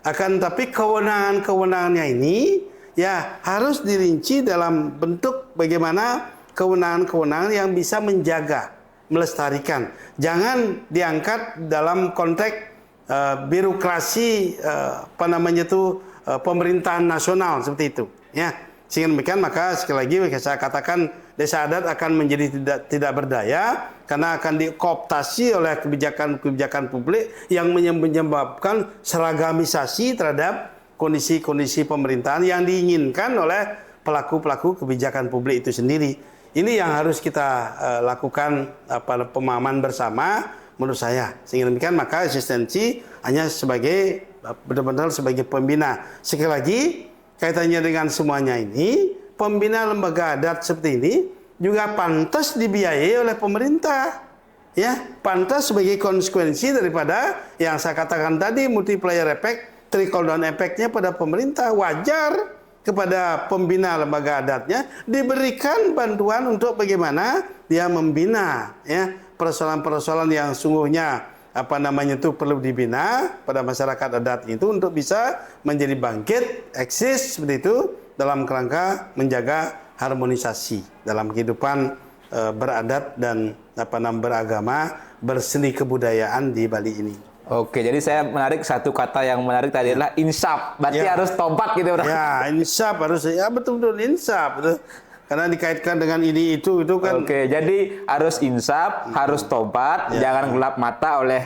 Akan tapi kewenangannya ini ya harus dirinci dalam bentuk bagaimana kewenangan-kewenangan yang bisa menjaga, melestarikan. Jangan diangkat dalam konteks birokrasi pemerintahan nasional seperti itu, ya. Sehingga demikian maka sekali lagi saya katakan desa adat akan menjadi tidak berdaya karena akan dikooptasi oleh kebijakan-kebijakan publik yang menyebabkan seragamisasi terhadap kondisi-kondisi pemerintahan yang diinginkan oleh pelaku-pelaku kebijakan publik itu sendiri. Ini yang harus kita lakukan pemahaman bersama menurut saya. Sehingga demikian maka eksistensi hanya sebagai benar-benar sebagai pembina. Sekali lagi kaitannya dengan semuanya ini, pembina lembaga adat seperti ini juga pantas dibiayai oleh pemerintah. Ya, pantas sebagai konsekuensi daripada yang saya katakan tadi, multiplier effect, trickle down effect-nya pada pemerintah. Wajar kepada pembina lembaga adatnya diberikan bantuan untuk bagaimana dia membina ya persoalan-persoalan yang sungguhnya perlu dibina pada masyarakat adat itu untuk bisa menjadi bangkit, eksis seperti itu dalam kerangka menjaga harmonisasi dalam kehidupan beradat dan beragama, berseni kebudayaan di Bali ini. Oke, jadi saya menarik satu kata yang menarik tadi adalah insaf. Berarti harus tobat gitu, Bro. Ya, insaf harus, ya betul-betul insaf. Betul. Karena dikaitkan dengan ini itu kan. Oke, jadi harus insaf, harus tobat, jangan gelap mata oleh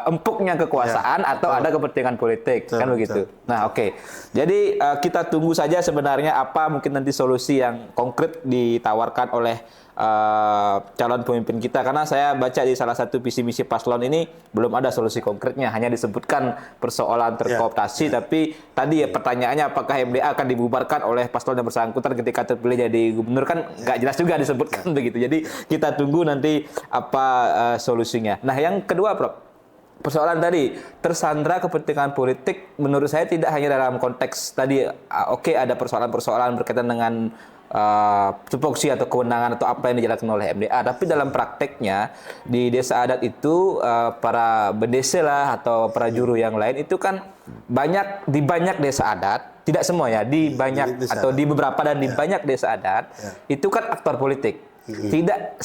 empuknya kekuasaan atau ada kepentingan politik, kan begitu. Nah, oke. Jadi kita tunggu saja sebenarnya apa mungkin nanti solusi yang konkret ditawarkan oleh calon pemimpin kita, karena saya baca di salah satu visi misi paslon ini belum ada solusi konkretnya, hanya disebutkan persoalan terkooptasi, tapi tadi pertanyaannya apakah MDA akan dibubarkan oleh paslon yang bersangkutan ketika terpilih jadi gubernur, kan nggak jelas juga disebutkan begitu. Jadi kita tunggu nanti apa solusinya. Nah, yang kedua, Prof, persoalan tadi tersandra kepentingan politik menurut saya tidak hanya dalam konteks tadi ada persoalan-persoalan berkaitan dengan tupoksi atau kewenangan atau apa yang dijalankan oleh MDA, tapi dalam prakteknya di desa adat itu para bedese lah atau para juru yang lain itu kan di banyak desa adat, tidak semua ya, di banyak atau di beberapa dan di banyak desa adat itu kan aktor politik. Tidak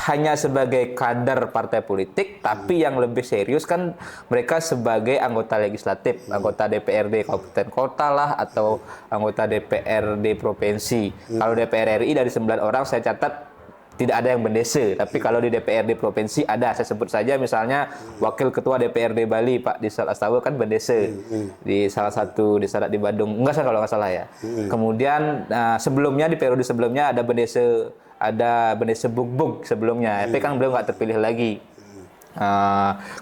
hanya sebagai kader partai politik, tapi yang lebih serius kan mereka sebagai anggota legislatif, anggota DPRD kabupaten kota lah, atau anggota DPRD provinsi. Kalau DPR RI dari 9 orang saya catat tidak ada yang bendese, tapi kalau di DPRD provinsi ada. Saya sebut saja misalnya Wakil Ketua DPRD Bali Pak Disal Astawa kan bendese di salah satu desa adat di Bandung, kalau nggak salah ya. Kemudian sebelumnya di periode sebelumnya ada bendese Bugbug sebelumnya, tapi kan beliau nggak terpilih lagi.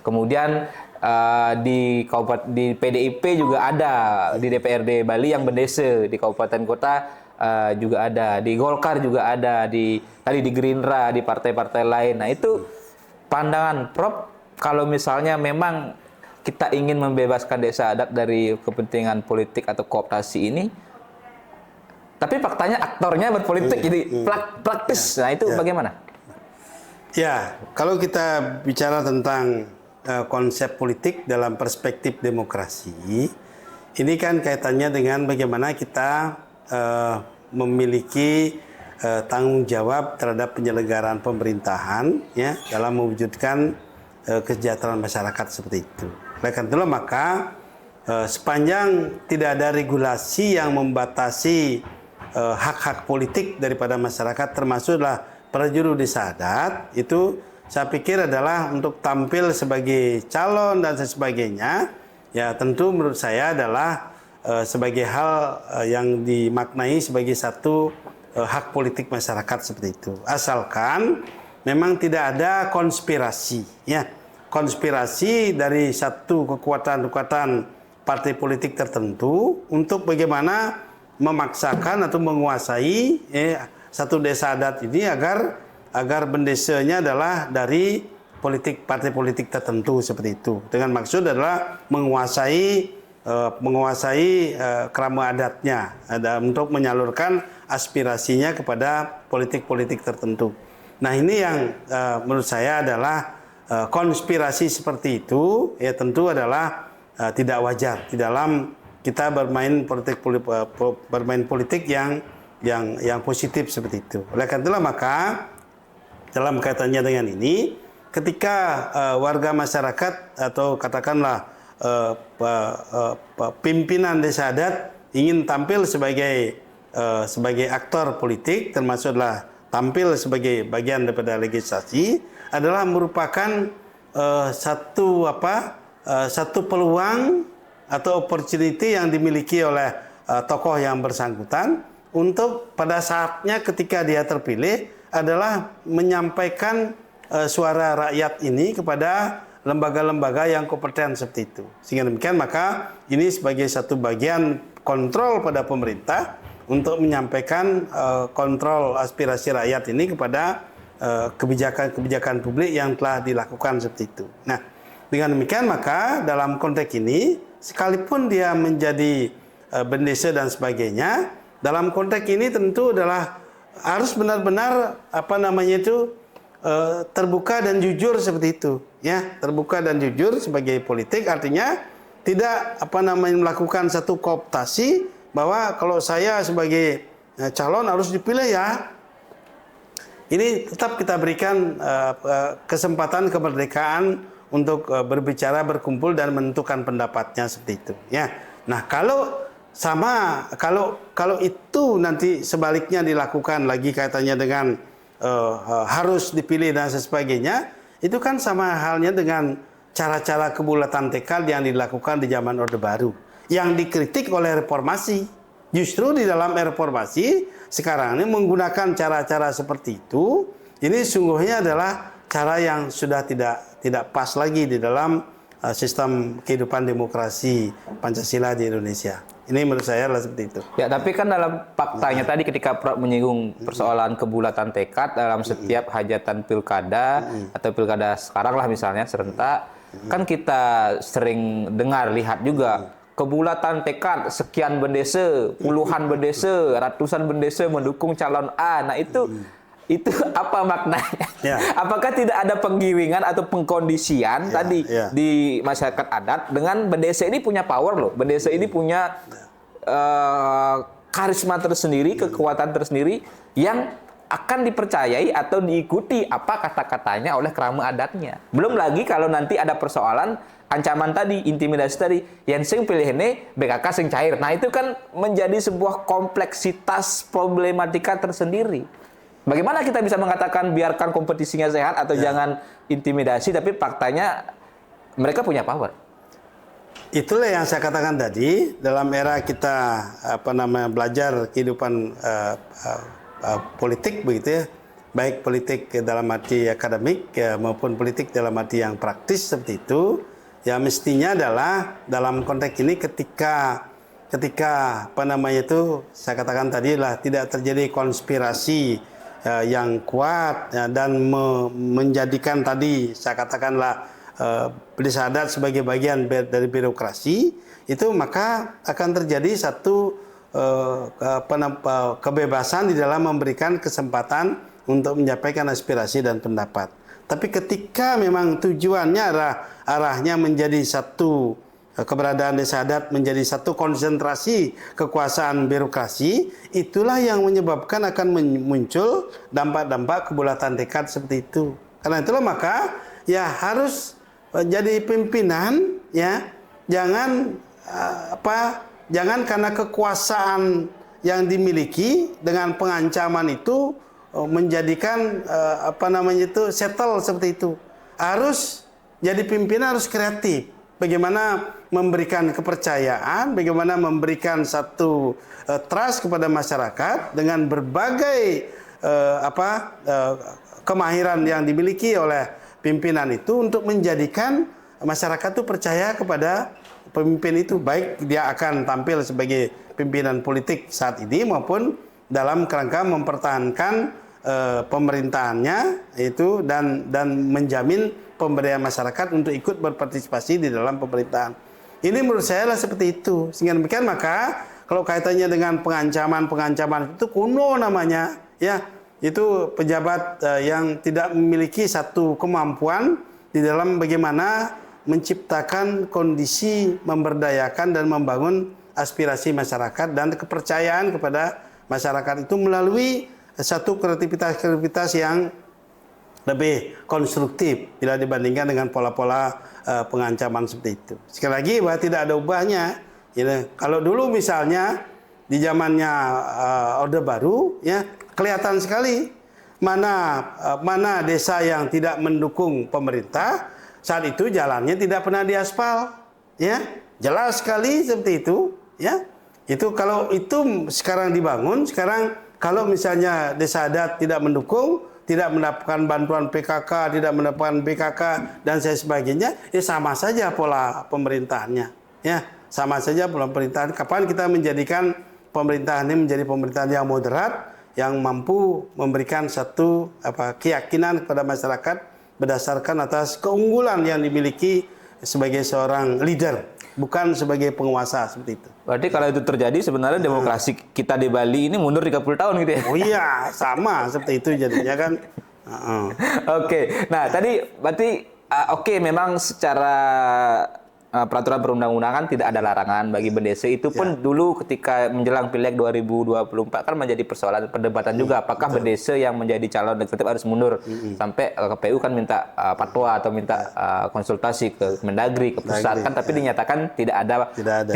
Kemudian di PDIP juga ada, di DPRD Bali yang bendese, di kabupaten kota juga ada, di Golkar juga ada, tadi di Gerindra, di partai-partai lain. Nah, itu pandangan Prof, kalau misalnya memang kita ingin membebaskan desa adat dari kepentingan politik atau kooptasi ini, tapi faktanya aktornya berpolitik, jadi praktis. Nah, itu bagaimana? Ya, kalau kita bicara tentang konsep politik dalam perspektif demokrasi, ini kan kaitannya dengan bagaimana kita memiliki tanggung jawab terhadap penyelenggaraan pemerintahan ya dalam mewujudkan kesejahteraan masyarakat seperti itu. Oleh karena itulah maka sepanjang tidak ada regulasi yang membatasi hak-hak politik daripada masyarakat, termasuklah para juru desa adat, itu saya pikir adalah untuk tampil sebagai calon dan sebagainya, ya tentu menurut saya adalah sebagai hal yang dimaknai sebagai satu hak politik masyarakat seperti itu. Asalkan memang tidak ada konspirasi, ya konspirasi dari satu kekuatan-kekuatan partai politik tertentu untuk bagaimana memaksakan atau menguasai satu desa adat ini agar bendesanya adalah dari partai politik tertentu seperti itu. Dengan maksud adalah menguasai kerama adatnya untuk menyalurkan aspirasinya kepada politik-politik tertentu. Nah, ini yang menurut saya adalah konspirasi seperti itu ya tentu adalah tidak wajar di dalam kita bermain politik yang positif seperti itu. Oleh karena itulah maka dalam kaitannya dengan ini, ketika warga masyarakat atau katakanlah pimpinan desa adat ingin tampil sebagai aktor politik, termasuklah tampil sebagai bagian daripada legislasi, adalah merupakan satu peluang atau opportunity yang dimiliki oleh tokoh yang bersangkutan untuk pada saatnya ketika dia terpilih adalah menyampaikan suara rakyat ini kepada lembaga-lembaga yang kompeten seperti itu. Sehingga demikian maka ini sebagai satu bagian kontrol pada pemerintah untuk menyampaikan kontrol aspirasi rakyat ini kepada kebijakan-kebijakan publik yang telah dilakukan seperti itu. Nah, dengan demikian maka dalam konteks ini sekalipun dia menjadi bendesa dan sebagainya, dalam konteks ini tentu adalah harus benar-benar terbuka dan jujur seperti itu, ya, terbuka dan jujur sebagai politik, artinya tidak melakukan satu kooptasi bahwa kalau saya sebagai calon harus dipilih ya. Ini tetap kita berikan kesempatan kemerdekaan untuk berbicara, berkumpul dan menentukan pendapatnya seperti itu, ya. Nah, kalau itu nanti sebaliknya dilakukan lagi kaitannya dengan harus dipilih dan sebagainya, itu kan sama halnya dengan cara-cara kebulatan tekad yang dilakukan di zaman Orde Baru yang dikritik oleh reformasi. Justru di dalam reformasi sekarang ini menggunakan cara-cara seperti itu, ini sungguhnya adalah cara yang sudah tidak pas lagi di dalam sistem kehidupan demokrasi Pancasila di Indonesia. Ini menurut saya adalah seperti itu. Ya, tapi kan dalam faktanya tadi ketika Prof menyinggung persoalan kebulatan tekad dalam setiap hajatan pilkada atau pilkada sekarang lah misalnya serentak, kan kita sering dengar, lihat juga kebulatan tekad sekian bendesa, puluhan bendesa, ratusan bendesa mendukung calon A. Nah, itu apa maknanya? Ya. Apakah tidak ada penggiringan atau pengkondisian di masyarakat adat dengan bendesa ini punya power loh. Bendesa ini punya karisma tersendiri, kekuatan tersendiri yang akan dipercayai atau diikuti apa kata-katanya oleh kerama adatnya. Belum lagi kalau nanti ada persoalan ancaman tadi, intimidasi tadi, yang sing pilih ini BKK sing cair. Nah, itu kan menjadi sebuah kompleksitas problematika tersendiri. Bagaimana kita bisa mengatakan biarkan kompetisinya sehat atau jangan intimidasi, tapi faktanya mereka punya power. Itulah yang saya katakan tadi, dalam era kita belajar kehidupan politik begitu ya, baik politik dalam arti akademik maupun politik dalam arti yang praktis seperti itu, ya mestinya adalah dalam konteks ini ketika saya katakan tadi lah tidak terjadi konspirasi yang kuat dan menjadikan tadi saya katakanlah desa adat sebagai bagian dari birokrasi, itu maka akan terjadi satu kebebasan di dalam memberikan kesempatan untuk menyampaikan aspirasi dan pendapat. Tapi ketika memang tujuannya arahnya menjadi satu keberadaan desa adat menjadi satu konsentrasi kekuasaan birokrasi, itulah yang menyebabkan akan muncul dampak-dampak kebulatan tekad seperti itu. Karena itulah maka ya harus jadi pimpinan, ya jangan karena kekuasaan yang dimiliki dengan pengancaman itu menjadikan settle seperti itu. Harus jadi pimpinan harus kreatif. Bagaimana memberikan kepercayaan, bagaimana memberikan satu trust kepada masyarakat dengan berbagai kemahiran yang dimiliki oleh pimpinan itu untuk menjadikan masyarakat itu percaya kepada pemimpin itu, baik dia akan tampil sebagai pimpinan politik saat ini maupun dalam kerangka mempertahankan pemerintahannya itu dan menjamin pemberdayaan masyarakat untuk ikut berpartisipasi di dalam pemerintahan. Ini menurut saya lah seperti itu. Sehingga demikian maka kalau kaitannya dengan pengancaman itu kuno namanya, ya itu pejabat yang tidak memiliki satu kemampuan di dalam bagaimana menciptakan kondisi memberdayakan dan membangun aspirasi masyarakat dan kepercayaan kepada masyarakat itu melalui satu kreativitas yang lebih konstruktif bila dibandingkan dengan pola-pola pengancaman seperti itu. Sekali lagi bahwa tidak ada ubahnya. Ya, kalau dulu misalnya di zamannya Orde Baru, ya kelihatan sekali mana desa yang tidak mendukung pemerintah. Saat itu jalannya tidak pernah diaspal, ya jelas sekali seperti itu, ya itu kalau itu sekarang dibangun, sekarang kalau misalnya desa adat tidak mendukung, tidak mendapatkan bantuan PKK, tidak mendapatkan BKK dan sebagainya, ya sama saja pola pemerintahannya, ya sama saja pola pemerintahan. Kapan kita menjadikan pemerintahan ini menjadi pemerintahan yang moderat, yang mampu memberikan satu keyakinan kepada masyarakat berdasarkan atas keunggulan yang dimiliki sebagai seorang leader, bukan sebagai penguasa seperti itu. Berarti kalau itu terjadi sebenarnya demokrasi kita di Bali ini mundur 30 tahun gitu ya? Oh iya, sama seperti itu jadinya kan. Oke, nah tadi berarti oke, memang secara peraturan perundang-undangan tidak ada larangan bagi bendese. Itu pun dulu ketika menjelang Pileg 2024 kan menjadi persoalan perdebatan juga. Apakah bendese yang menjadi calon legislatif harus mundur? Sampai KPU kan minta fatwa atau minta konsultasi ke Mendagri, ke pusat kan, tapi dinyatakan tidak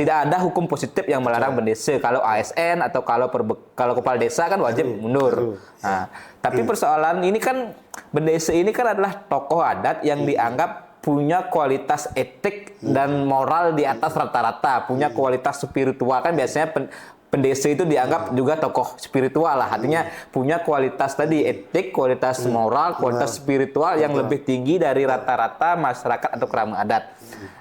ada hukum positif yang melarang bendese. Kalau ASN atau kalau kepala desa kan wajib mundur. Nah, tapi persoalan ini kan bendese ini kan adalah tokoh adat yang dianggap punya kualitas etik dan moral di atas rata-rata, punya kualitas spiritual. Kan biasanya pendese itu dianggap juga tokoh spiritual lah, artinya punya kualitas tadi etik, kualitas moral, kualitas spiritual yang lebih tinggi dari rata-rata masyarakat atau keramat adat.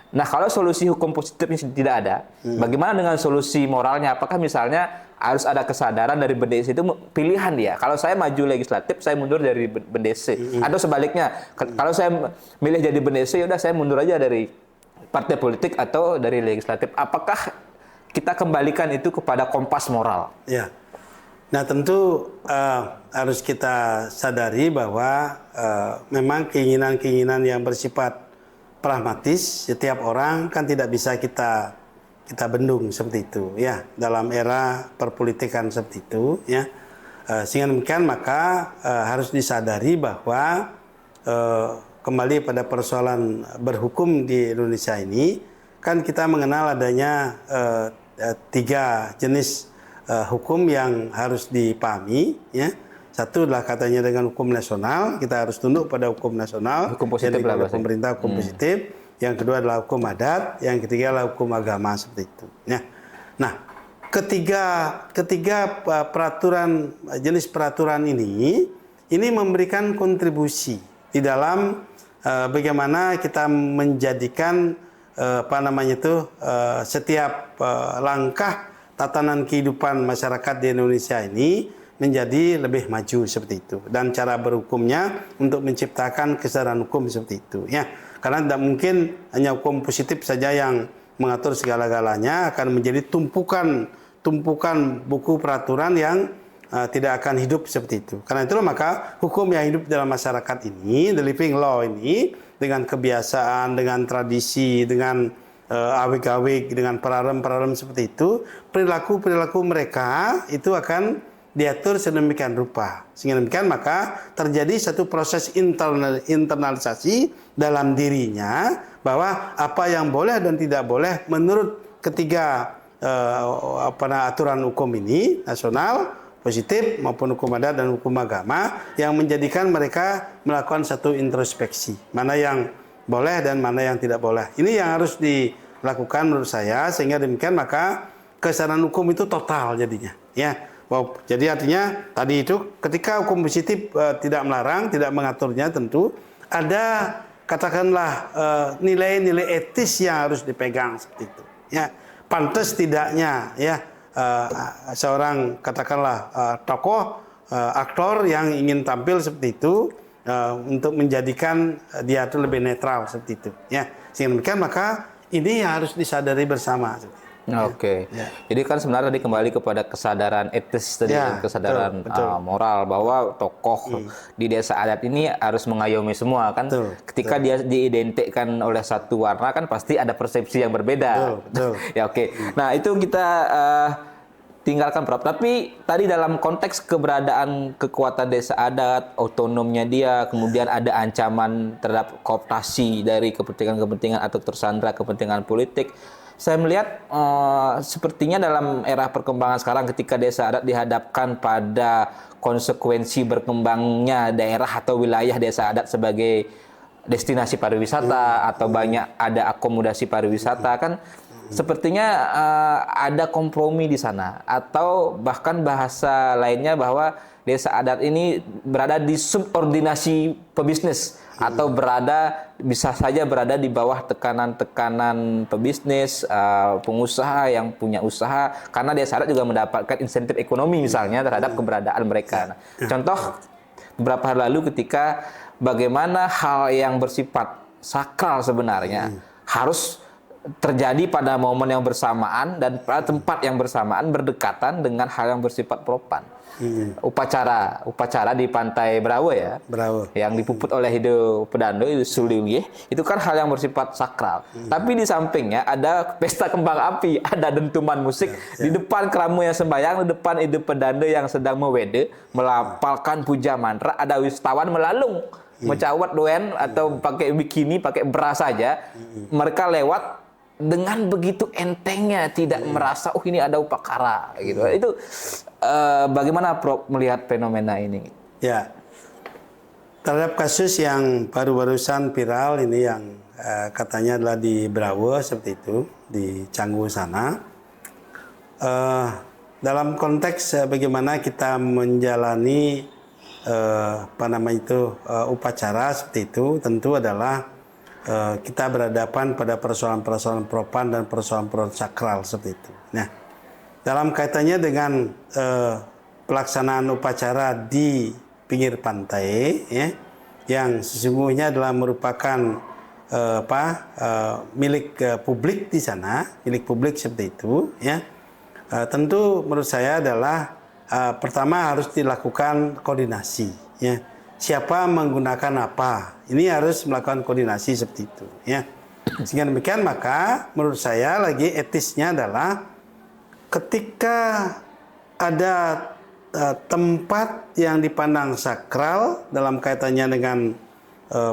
Nah, kalau solusi hukum positifnya tidak ada, bagaimana dengan solusi moralnya? Apakah misalnya harus ada kesadaran dari bendese itu pilihan dia? Kalau saya maju legislatif, saya mundur dari bendese. Atau sebaliknya, kalau saya milih jadi bendese, yaudah saya mundur aja dari partai politik atau dari legislatif. Apakah kita kembalikan itu kepada kompas moral? Ya. Nah, tentu harus kita sadari bahwa memang keinginan-keinginan yang bersifat pragmatis setiap orang kan tidak bisa kita bendung seperti itu, ya, dalam era perpolitikan seperti itu, ya. Sehingga demikian maka harus disadari bahwa kembali pada persoalan berhukum di Indonesia ini kan kita mengenal adanya 3 jenis hukum yang harus dipahami, ya. Satu adalah katanya dengan hukum nasional, kita harus tunduk pada hukum nasional, hukum positif lah, pemerintah hukum positif. Yang kedua adalah hukum adat, yang ketiga adalah hukum agama seperti itu. Ya. Nah, ketiga peraturan jenis peraturan ini memberikan kontribusi di dalam bagaimana kita menjadikan setiap langkah tatanan kehidupan masyarakat di Indonesia ini menjadi lebih maju seperti itu, dan cara berhukumnya untuk menciptakan kesadaran hukum seperti itu, ya. Karena tidak mungkin hanya hukum positif saja yang mengatur segala-galanya, akan menjadi tumpukan buku peraturan yang tidak akan hidup seperti itu. Karena itulah maka hukum yang hidup dalam masyarakat ini, the living law ini, dengan kebiasaan, dengan tradisi, dengan awik-awik, dengan perarem-perarem seperti itu, perilaku mereka itu akan diatur sedemikian rupa. Sehingga demikian maka terjadi satu proses internalisasi dalam dirinya bahwa apa yang boleh dan tidak boleh menurut ketiga aturan hukum ini, nasional, positif maupun hukum adat dan hukum agama, yang menjadikan mereka melakukan satu introspeksi. Mana yang boleh dan mana yang tidak boleh. Ini yang harus dilakukan menurut saya, sehingga demikian maka kesadaran hukum itu total jadinya, ya. Jadi artinya tadi itu ketika hukum positif tidak melarang, tidak mengaturnya, tentu ada katakanlah nilai-nilai etis yang harus dipegang seperti itu. Ya, pantas tidaknya ya seorang katakanlah tokoh aktor yang ingin tampil seperti itu untuk menjadikan dia itu lebih netral seperti itu. Ya, sehingga demikian maka ini yang harus disadari bersama. Oke. Ya. Jadi kan sebenarnya tadi kembali kepada kesadaran etis tadi, Ya, kesadaran betul. moral bahwa tokoh di desa adat ini harus mengayomi semua kan. Betul, Ketika dia diidentikan oleh satu warna kan pasti ada persepsi yang berbeda. Betul. Ya oke. Nah, itu kita tinggalkan Prof. Tapi tadi dalam konteks keberadaan kekuatan desa adat, otonomnya dia, kemudian ada ancaman terhadap kooptasi dari kepentingan-kepentingan atau tersandra kepentingan politik. Saya melihat sepertinya dalam era perkembangan sekarang ketika desa adat dihadapkan pada konsekuensi berkembangnya daerah atau wilayah desa adat sebagai destinasi pariwisata atau banyak ada akomodasi pariwisata kan sepertinya ada kompromi di sana atau bahkan bahasa lainnya bahwa desa adat ini berada di subordinasi pebisnis atau bisa saja berada di bawah tekanan-tekanan pebisnis, pengusaha yang punya usaha karena desa adat juga mendapatkan insentif ekonomi misalnya terhadap keberadaan mereka. Nah, contoh beberapa hari lalu ketika bagaimana hal yang bersifat sakral sebenarnya harus terjadi pada momen yang bersamaan dan pada tempat yang bersamaan berdekatan dengan hal yang bersifat propan. Upacara di Pantai Brawo ya. Brawo. Yang dipuput oleh Hido Pedando itu Suliwih, itu kan hal yang bersifat sakral. Tapi di sampingnya ada pesta kembang api, ada dentuman musik di depan keramu yang sembahyang, di depan Hido Pedando yang sedang mewede, melapalkan puja mantra, ada wisatawan melalung, mencawat doen atau pakai bikini, pakai bra saja. Mereka lewat dengan begitu entengnya, tidak merasa oh ini ada upacara gitu. Itu bagaimana Prof melihat fenomena ini? Ya, terhadap kasus yang baru-barusan viral ini yang katanya adalah di Brawo seperti itu, di Canggu sana. Dalam konteks bagaimana kita menjalani upacara seperti itu, tentu adalah kita berhadapan pada persoalan-persoalan propan dan persoalan-persoalan sakral seperti itu. Nah, dalam kaitannya dengan pelaksanaan upacara di pinggir pantai, ya, yang sesungguhnya adalah merupakan milik publik di sana, milik publik seperti itu, ya. Tentu menurut saya adalah pertama harus dilakukan koordinasi, ya. Siapa menggunakan apa, ini harus melakukan koordinasi seperti itu, ya. Sehingga demikian maka menurut saya lagi etisnya adalah ketika ada tempat yang dipandang sakral dalam kaitannya dengan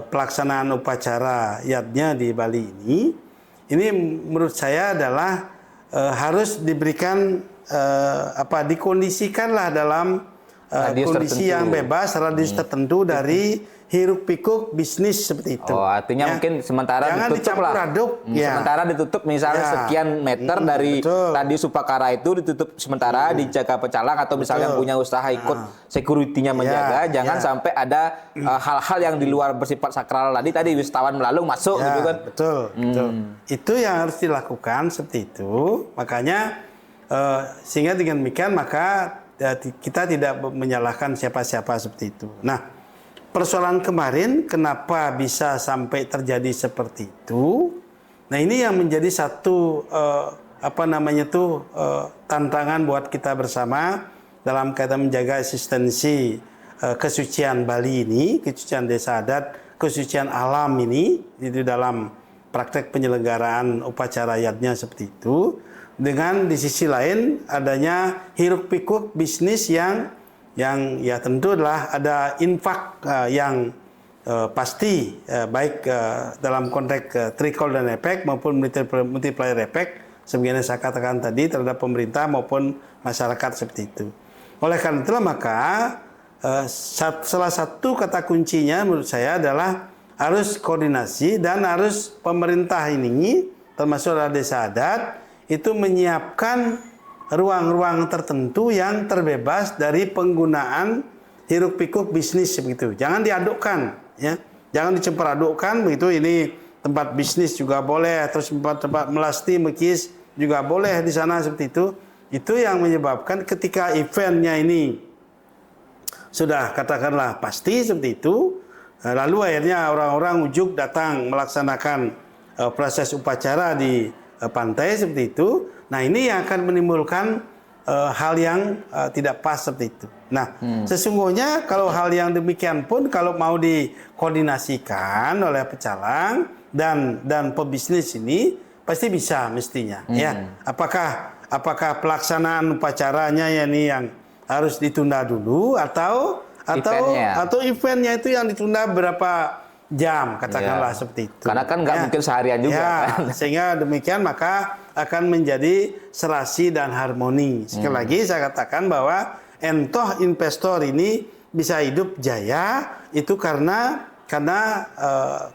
pelaksanaan upacara yadnya di Bali ini menurut saya adalah harus diberikan dikondisikanlah dalam kondisi tertentu. yang bebas, radius tertentu dari hiruk pikuk bisnis seperti itu. Oh, artinya ya. mungkin sementara Jangan ditutup lah. aduk. Ya. Sementara ditutup misalnya Ya. sekian meter dari Betul. radius upacara itu ditutup sementara dijaga pecalang atau misalnya yang punya usaha ikut security-nya menjaga, jangan sampai ada hal-hal yang di luar bersifat sakral tadi wisatawan melalung masuk gitu kan. Betul. Itu yang harus dilakukan seperti itu. Makanya sehingga dengan demikian maka kita tidak menyalahkan siapa-siapa seperti itu. Nah, persoalan kemarin kenapa bisa sampai terjadi seperti itu? Nah, ini yang menjadi satu tantangan buat kita bersama dalam kaitan menjaga eksistensi kesucian Bali ini, kesucian desa adat, kesucian alam ini itu dalam praktek penyelenggaraan upacara yadnya seperti itu. Dengan di sisi lain adanya hiruk pikuk bisnis yang ya tentu adalah ada infak yang pasti baik dalam konteks trickle dan efek maupun multiplier effect sebagaimana saya katakan tadi terhadap pemerintah maupun masyarakat seperti itu. Oleh karena itulah maka salah satu kata kuncinya menurut saya adalah harus koordinasi dan harus pemerintah ini termasuk desa adat itu menyiapkan ruang-ruang tertentu yang terbebas dari penggunaan hiruk pikuk bisnis begitu. Jangan diadukkan, ya. Jangan dicampur adukkan begitu. Ini tempat bisnis juga boleh, terus tempat melasti, mekis juga boleh di sana seperti itu. Itu yang menyebabkan ketika eventnya ini sudah katakanlah pasti seperti itu, lalu akhirnya orang-orang ujuk datang melaksanakan proses upacara di pantai seperti itu, Nah, ini yang akan menimbulkan hal yang tidak pas seperti itu. Nah, sesungguhnya kalau hal yang demikian pun kalau mau dikoordinasikan oleh pecalang dan pebisnis ini pasti bisa mestinya, ya. Apakah pelaksanaan upacaranya ya ini yang harus ditunda dulu atau eventnya itu yang ditunda berapa jam, katakanlah seperti itu. Karena kan nggak mungkin seharian juga. Kan? Sehingga demikian maka akan menjadi serasi dan harmoni. Sekali lagi saya katakan bahwa entoh investor ini bisa hidup jaya itu karena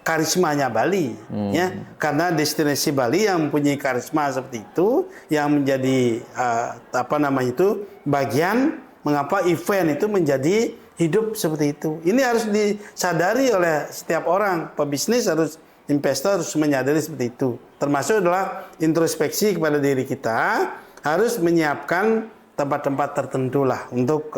karismanya Bali, ya, karena destinasi Bali yang mempunyai karisma seperti itu, yang menjadi bagian mengapa event itu menjadi hidup seperti itu. Ini harus disadari oleh setiap orang, pebisnis investor harus menyadari seperti itu. Termasuk adalah introspeksi kepada diri kita, harus menyiapkan tempat-tempat tertentu lah untuk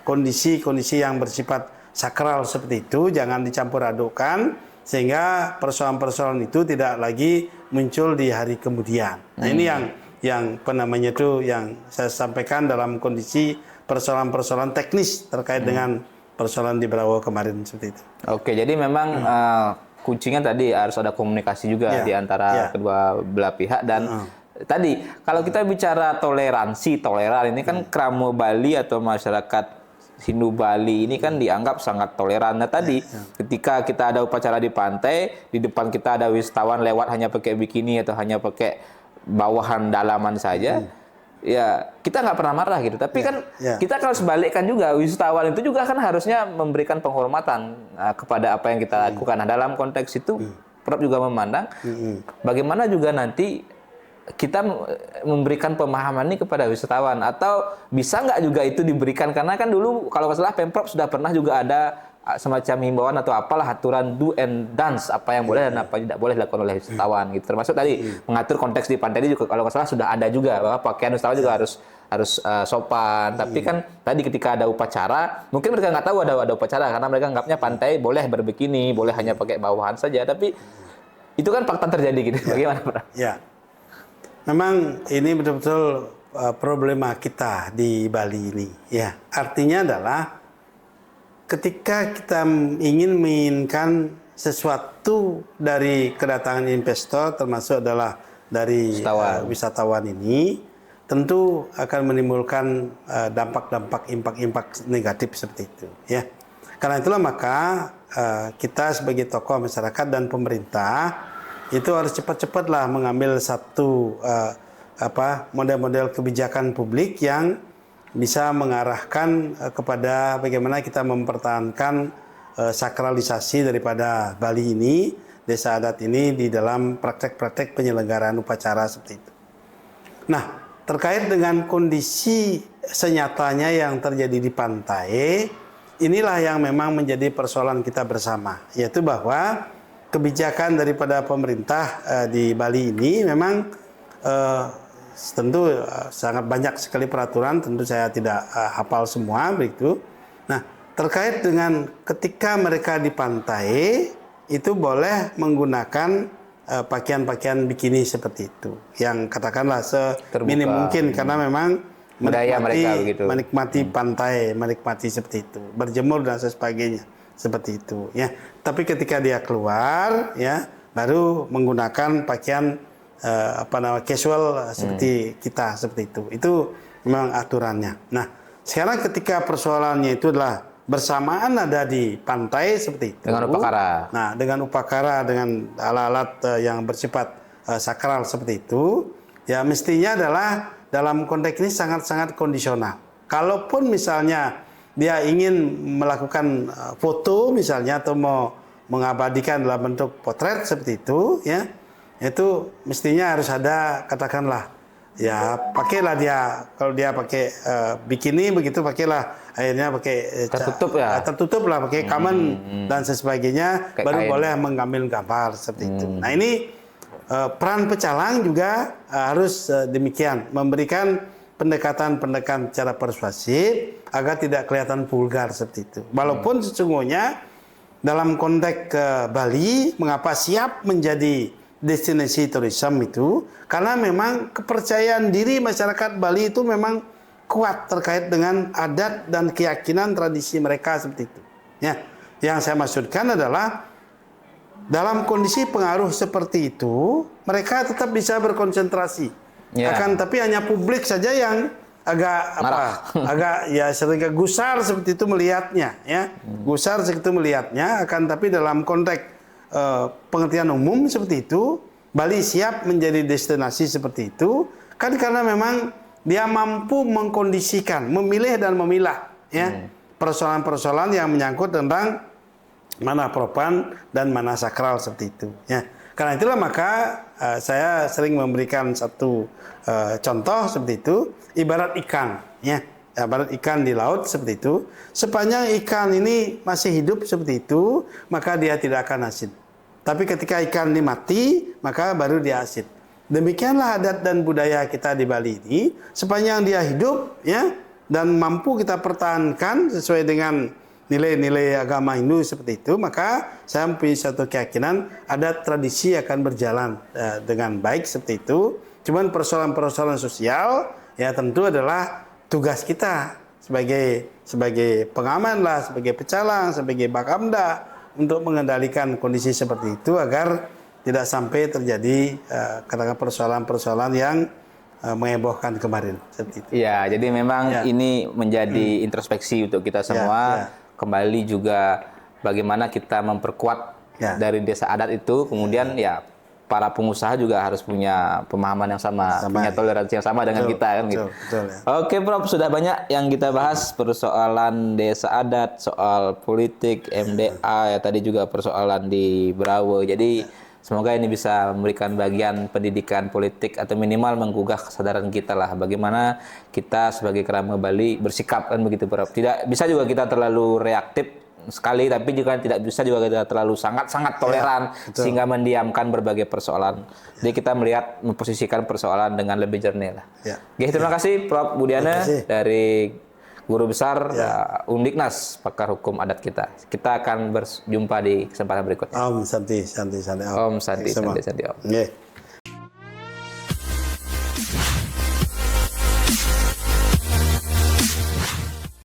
kondisi-kondisi yang bersifat sakral seperti itu, jangan dicampur adukkan sehingga persoalan-persoalan itu tidak lagi muncul di hari kemudian. Nah, ini yang yang saya sampaikan dalam kondisi persoalan-persoalan teknis terkait dengan persoalan di Berawa kemarin seperti itu. Oke, jadi memang kuncinya tadi harus ada komunikasi juga di antara kedua belah pihak dan tadi kalau kita bicara toleran ini kan Kramo Bali atau masyarakat Hindu Bali ini kan dianggap sangat toleran. Nah tadi ketika kita ada upacara di pantai, di depan kita ada wisatawan lewat hanya pakai bikini atau hanya pakai bawahan dalaman saja, ya kita nggak pernah marah gitu. Tapi kan kita kalau sebalikkan juga, wisatawan itu juga kan harusnya memberikan penghormatan kepada apa yang kita lakukan. Nah dalam konteks itu, Prof juga memandang bagaimana juga nanti kita memberikan pemahaman ini kepada wisatawan, atau bisa nggak juga itu diberikan, karena kan dulu kalau nggak salah Pemprov sudah pernah juga ada semacam himbauan atau apalah aturan do and don'ts, apa yang boleh dan apa tidak boleh dilakukan oleh wisatawan gitu. Termasuk tadi mengatur konteks di pantai juga kalau nggak salah sudah ada juga bahwa pakaian wisatawan juga harus sopan. Tapi kan tadi ketika ada upacara, mungkin mereka nggak tahu ada upacara karena mereka anggapnya pantai boleh berbikini, boleh hanya pakai bawahan saja. Tapi itu kan fakta terjadi gitu. Bagaimana, Pak? Ya. Memang ini betul-betul problema kita di Bali ini. Ya, artinya adalah ketika kita ingin menginginkan sesuatu dari kedatangan investor, termasuk adalah dari wisatawan ini, tentu akan menimbulkan dampak-dampak, impak-impak negatif seperti itu. Ya, karena itulah maka kita sebagai tokoh masyarakat dan pemerintah itu harus cepat-cepatlah mengambil satu model-model kebijakan publik yang bisa mengarahkan kepada bagaimana kita mempertahankan sakralisasi daripada Bali ini, desa adat ini di dalam praktek-praktek penyelenggaraan upacara seperti itu. Nah, terkait dengan kondisi senyatanya yang terjadi di pantai, inilah yang memang menjadi persoalan kita bersama, yaitu bahwa kebijakan daripada pemerintah di Bali ini memang tentu sangat banyak sekali peraturan, tentu saya tidak hafal semua begitu. Nah, terkait dengan ketika mereka di pantai itu boleh menggunakan pakaian-pakaian bikini seperti itu, yang katakanlah seminim mungkin karena memang menikmati pantai, menikmati seperti itu, berjemur dan sebagainya. Seperti itu ya. Tapi ketika dia keluar ya baru menggunakan pakaian casual seperti kita seperti itu. Itu memang aturannya. Nah, sekarang ketika persoalannya itu adalah bersamaan ada di pantai seperti itu. Dengan upakara. Nah, dengan upakara dengan alat-alat yang bersifat sakral seperti itu, ya mestinya adalah dalam konteks ini sangat-sangat kondisional. Kalaupun misalnya dia ingin melakukan foto misalnya atau mau mengabadikan dalam bentuk potret seperti itu ya, itu mestinya harus ada katakanlah ya pakailah dia, kalau dia pakai bikini begitu pakailah akhirnya pakai tertutup lah pakai kamen dan sebagainya baru boleh mengambil gambar seperti itu. Nah ini peran pecalang juga harus demikian, memberikan pendekatan-pendekatan secara persuasif agar tidak kelihatan vulgar seperti itu. Walaupun sesungguhnya dalam konteks Bali mengapa siap menjadi destinasi tourism itu karena memang kepercayaan diri masyarakat Bali itu memang kuat terkait dengan adat dan keyakinan tradisi mereka seperti itu. Ya, yang saya maksudkan adalah dalam kondisi pengaruh seperti itu, mereka tetap bisa berkonsentrasi. Akan tapi hanya publik saja yang agak ya sering gusar seperti itu melihatnya, ya. Gusar seperti itu melihatnya. Akan tapi dalam konteks pengertian umum seperti itu, Bali siap menjadi destinasi seperti itu, kan karena memang dia mampu mengkondisikan, memilih dan memilah, ya, persoalan-persoalan yang menyangkut tentang mana profan dan mana sakral seperti itu. Ya. Karena itulah maka saya sering memberikan satu contoh seperti itu, ibarat ikan, ya, ibarat ikan di laut seperti itu. Sepanjang ikan ini masih hidup seperti itu, maka dia tidak akan asin. Tapi ketika ikan ini mati, maka baru dia asin. Demikianlah adat dan budaya kita di Bali ini, sepanjang dia hidup, ya, dan mampu kita pertahankan sesuai dengan nilai-nilai agama Hindu seperti itu, maka saya mempunyai satu keyakinan adat tradisi akan berjalan dengan baik seperti itu. Cuman persoalan-persoalan sosial ya tentu adalah tugas kita sebagai pengaman lah, sebagai pecalang, sebagai bakamda untuk mengendalikan kondisi seperti itu agar tidak sampai terjadi katakan persoalan-persoalan yang menghebohkan kemarin seperti itu. Ya, jadi memang ini menjadi introspeksi untuk kita semua. Kembali juga bagaimana kita memperkuat dari desa adat itu, kemudian ya para pengusaha juga harus punya pemahaman yang sama, punya toleransi yang sama dengan kita kan gitu. Betul, ya. Oke, Prof, sudah banyak yang kita bahas, persoalan desa adat, soal politik, MDA, ya tadi juga persoalan di Berawe. Jadi semoga ini bisa memberikan bagian pendidikan politik atau minimal menggugah kesadaran kita lah bagaimana kita sebagai kerama Bali bersikap kan begitu, Prof. Tidak bisa juga kita terlalu reaktif sekali, tapi juga tidak bisa juga kita terlalu sangat toleran sehingga mendiamkan berbagai persoalan. Jadi kita melihat memposisikan persoalan dengan lebih jernih lah. Oke, terima kasih Prof. Budiana dari Guru Besar Undiknas, pakar hukum adat kita. Kita akan berjumpa di kesempatan berikutnya. Om Santi. Om Santi.